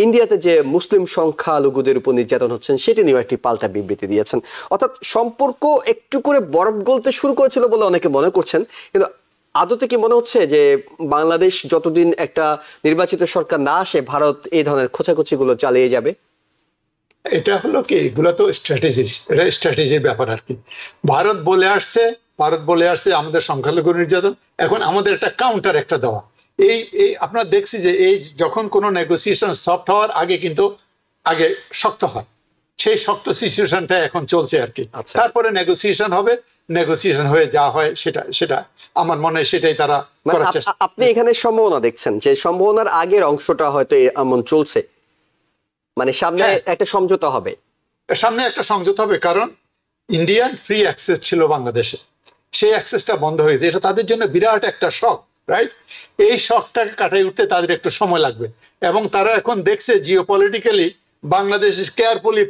ইন্ডিয়াতে যে মুসলিম সংখ্যালঘুদের উপর নির্যাতন হচ্ছেন সেটি নিয়েও একটি পাল্টা বিবৃতি দিয়েছেন। অর্থাৎ সম্পর্ক একটু করে বরফ গলতে শুরু করেছিল বলে অনেকে মনে করছেন, কিন্তু আদতে কি মনে হচ্ছে যে বাংলাদেশ যতদিন একটা নির্বাচিত সরকার না আসে ভারত এই ধরনের খোঁচাখুচিগুলো চালিয়ে যাবে? এটা হলো কি, এগুলো তো স্ট্র্যাটেজি, এটা স্ট্র্যাটেজির ব্যাপার আর কি। ভারত বলে আসছে আমাদের সংখ্যালঘু নির্যাতন, এখন আমাদের একটা কাউন্টার একটা দেওয়া। এই আপনারা দেখছি যে এই যখন কোনো নেগোসিয়েশন সফট হওয়ার আগে কিন্তু আগে শক্ত হয়, সেই শক্ত সিচুয়েশনটা এখন চলছে আর কি। তারপরে নেগোসিয়েশন হবে, নেগোসিয়েশন হয়ে যা হয় সেটা আমার মনে হয় সেটাই তারা করার চেষ্টা। আপনি এখানে সম্ভাবনা দেখছেন যে সম্ভাবনার আগের অংশটা হয়তো এমন চলছে, মানে সামনে একটা সমঝোতা হবে, সামনে একটা সমঝোতা হবে, কারণ ইন্ডিয়ান ফ্রি অ্যাক্সেস ছিল বাংলাদেশে, সেই অ্যাক্সেসটা বন্ধ হয়েছে। এটা তাদের জন্য বিরাট একটা শক, রাইট? এই শকটাকে কাটাই উঠতে তাদের একটু সময় লাগবে, এবং তারা এখন দেখছে geopolitically Bangladesh is carefully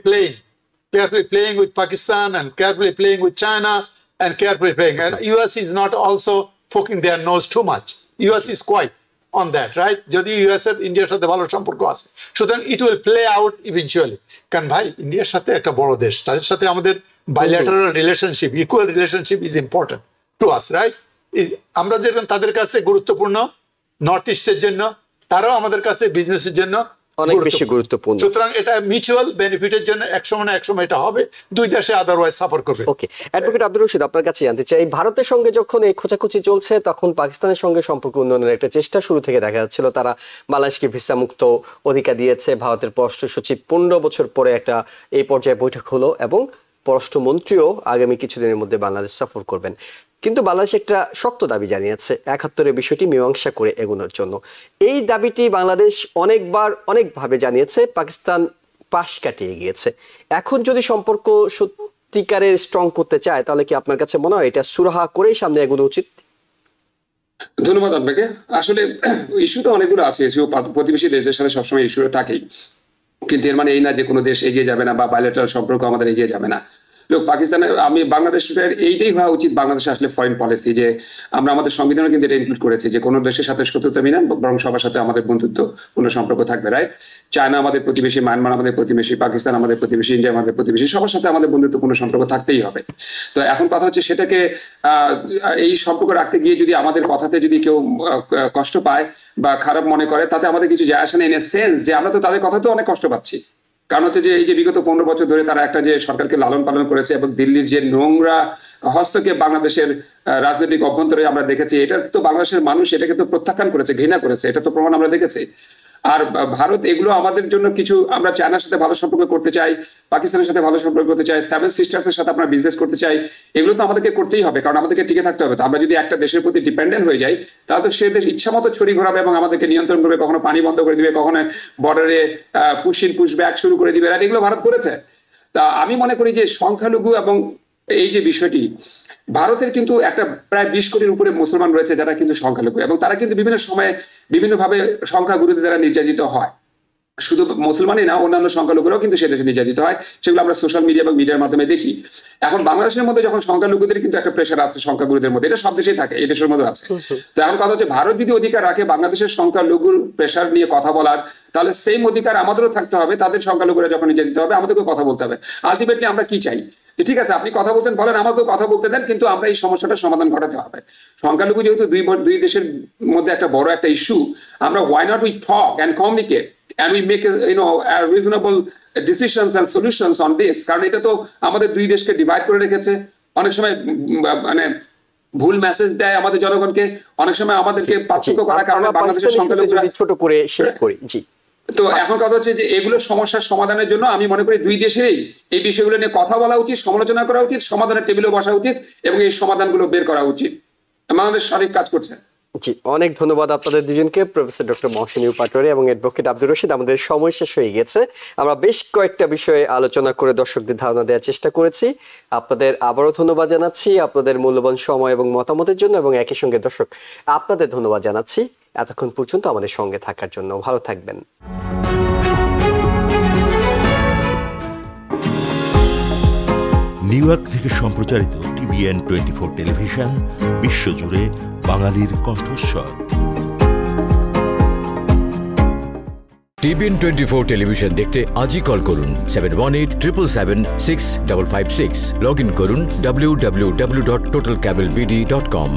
playing with Pakistan and carefully playing with China and carefully playing, and US is not also poking their nose too much. US is quite on that, right? যদি US এর ইন্ডিয়ার সাথে ভালো সম্পর্ক আছে, সুতরাং it will play out eventually. কারণ ভাই, ইন্ডিয়ার সাথে একটা বড় দেশ, তাদের সাথে আমাদের bilateral relationship, equal relationship is important to us, right? আমরা যেরকম তাদের কাছে গুরুত্বপূর্ণ, নর্থ ইস্টের জন্য, তারাও আমাদের কাছে বিজনেসের জন্য অনেক বেশি গুরুত্বপূর্ণ। সুতরাং এটা মিউচুয়াল বেনিফিটের জন্য একসময় না একসময় এটা হবে, দুই দেশে আদারওয়াইজ সাপোর্ট করবে। ওকে, অ্যাডভোকেট আব্দুর রশিদ, আপনার কাছে জানতে চাই, ভারতের সঙ্গে যখন এই খোঁচাখুচি চলছে তখন পাকিস্তানের সঙ্গে সম্পর্ক উন্নয়নের একটা চেষ্টা শুরু থেকে দেখা যাচ্ছিল। তারা বাংলাদেশকে ভিসা মুক্ত অধিকার দিয়েছে। ভারতের পররাষ্ট্র সচিব 15 বছর পরে একটা এই পর্যায়ে বৈঠক হলো এবং পররাষ্ট্রমন্ত্রীও আগামী কিছুদিনের মধ্যে বাংলাদেশ সফর করবেন। কিন্তু বাংলাদেশ একটা শক্ত দাবি জানিয়েছে 71-এর বিষয়টি মীমাংসা করে এগোনোর জন্য। এই দাবিটি বাংলাদেশ অনেকবার অনেকভাবে জানিয়েছে, পাকিস্তান পাশ কাটিয়ে গিয়েছে। এখন যদি সম্পর্ক সত্যিকারের স্ট্রং করতে চায় তাহলে কি আপনার কাছে মনে হয় এটা সুরাহা করেই সামনে এগোনো উচিত? ধন্যবাদ আপনাকে। আসলে ইস্যু তো অনেকগুলো আছে, ইস্যু প্রতিবেশী দেশদের সাথে সবসময় ইস্যু থাকেই, কিন্তু এর মানে এই না যে কোনো দেশ এগিয়ে যাবে না বা বাইলেটারাল সম্পর্ক আমাদের এগিয়ে যাবে না। লোক পাকিস্তানে বাংলাদেশের এইটাই হওয়া উচিত। বাংলাদেশে আসলে ফরেন পলিসি যে আমরা আমাদের সংবিধানে কিন্তু এটা ইনক্লুড করেছি যে কোনো দেশের সাথে শত্রুতা বিনা বরং সবার সাথে আমাদের বন্ধুত্বপূর্ণ সম্পর্ক থাকবে, রাইট? চায়না আমাদের প্রতিবেশী, মায়ানমার আমাদের প্রতিবেশী, পাকিস্তান আমাদের প্রতিবেশী, ইন্ডিয়া আমাদের প্রতিবেশী, সবার সাথে আমাদের বন্ধুত্বপূর্ণ সম্পর্ক থাকতেই হবে। তো এখন কথা হচ্ছে সেটাকে এই সম্পর্ক রাখতে গিয়ে যদি আমাদের কথাতে যদি কেউ কষ্ট পায় বা খারাপ মনে করে, তাতে আমাদের কিছু যায় আসে না, ইন এ সেন্স যে আমরা তো তাদের কথাতেও অনেক কষ্ট পাচ্ছি। কারণ হচ্ছে যে এই যে বিগত 15 বছর ধরে তারা একটা যে সরকারকে লালন পালন করেছে এবং দিল্লির যে নোংরা হস্তক্ষেপ বাংলাদেশের রাজনৈতিক অভ্যন্তরে আমরা দেখেছি, এটা তো বাংলাদেশের মানুষ এটাকে তো প্রত্যাখ্যান করেছে, ঘৃণা করেছে, এটা তো প্রমাণ আমরা দেখেছি। আর ভারত এগুলো আমাদের জন্য কিছু, আমরা চায়নার সাথে ভালো সম্পর্ক করতে চাই, পাকিস্তানের সাথে ভালো সম্পর্ক করতে চাই, সেভেন সিস্টার্সের সাথে আমরা বিজনেস করতে চাই, এগুলো তো আমাদেরকে করতেই হবে, কারণ আমাদেরকে টিকে থাকতে হবে। তো আমরা যদি একটা দেশের প্রতি ডিপেন্ডেন্ট হয়ে যাই তাহলে তো সে দেশ ইচ্ছা মতো ছড়ি ঘোরাবে এবং আমাদেরকে নিয়ন্ত্রণ করবে, কখনো পানি বন্ধ করে দিবে, কখনো বর্ডারে পুশ ব্যাক শুরু করে দিবে, আর এগুলো ভারত করেছে। তা আমি মনে করি যে সংখ্যালঘু এবং এই যে বিষয়টি, ভারতের কিন্তু একটা প্রায় 20 কোটির উপরে মুসলমান রয়েছে যারা কিন্তু সংখ্যালঘু, এবং তারা কিন্তু বিভিন্ন সময়ে বিভিন্নভাবে সংখ্যাগুরুদের দ্বারা নির্যাতিত হয়। শুধু মুসলমানই না, অন্যান্য সংখ্যালঘুরাও কিন্তু সে দেশে নির্যাতিত হয়, সেগুলো আমরা সোশ্যাল মিডিয়া এবং মিডিয়ার মাধ্যমে দেখি। এখন বাংলাদেশের মধ্যে যখন সংখ্যালঘুদের কিন্তু একটা প্রেশার আছে সংখ্যাগুরুদের মধ্যে, এটা সব দেশেই থাকে, এই দেশের মধ্যে আছে। তো এখন কথা হচ্ছে ভারত যদি অধিকার রাখে বাংলাদেশের সংখ্যালঘুর প্রেশার নিয়ে কথা বলার, তাহলে সেম অধিকার আমাদেরও থাকতে হবে। তাদের সংখ্যালঘুরা যখন নির্যাতিত হবে আমাদেরকেও কথা বলতে হবে। আলটিমেটলি আমরা কি চাই? ঠিক আছে, আপনি কথা বলতেন, বলেন, আমাকেও কথা বলতে দেন, কিন্তু আমরা এই সমস্যাটার সমাধান ঘটাতে হবে। সংখ্যালঘু যেহেতু দুই দেশের মধ্যে একটা বড় একটা ইস্যু, আমরা why not we talk and communicate and we make a reasonable decisions and solutions on this, কারণ এটা তো আমাদের দুই দেশকে ডিভাইড করে রেখেছে। অনেক সময় মানে ভুল মেসেজ দেয় আমাদের জনগণকে, অনেক সময় আমাদেরকে পার্থক্য করার কারণে বাংলাদেশের সংখ্যালঘুরা ছোট করে শেয়ার করি। জি, তো এখন কথা হচ্ছে যে এগুলো সমস্যার সমাধানের জন্য আমি মনে করি দুই দেশেরই এই বিষয়গুলো নিয়ে কথা বলা উচিত, সমালোচনা করা উচিত, সমাধানের টেবিলে বসা উচিত এবং এই সমাধানগুলো বের করা উচিত। বাংলাদেশ সঠিক কাজ করছে। জি, অনেক ধন্যবাদ আপনাদের দুজনকে, professor doctor Mohsin U Patwari এবং অ্যাডভোকেট আব্দুর রশিদ। আমাদের সময় শেষ হয়ে গেছে। আমরা বেশ কয়েকটা বিষয়ে আলোচনা করে দর্শকদের ধারণা দেওয়ার চেষ্টা করেছি। আপনাদের আবারও ধন্যবাদ জানাচ্ছি আপনাদের মূল্যবান সময় এবং মতামতের জন্য, এবং একই সঙ্গে দর্শক আপনাদের ধন্যবাদ জানাচ্ছি এতক্ষণ পর্যন্ত আমাদের সঙ্গে থাকার জন্য। ভালো থাকবেন। নিউ ইয়র্ক থেকে সম্প্রচারিত TVN 24 টেলিভিশন, বিশ্বজুড়ে বাঙালির কণ্ঠস্বর। TVN 24 টেলিভিশন দেখতে আজই কল করুন 7187776556। লগ ইন করুন www.totalcablebd.com।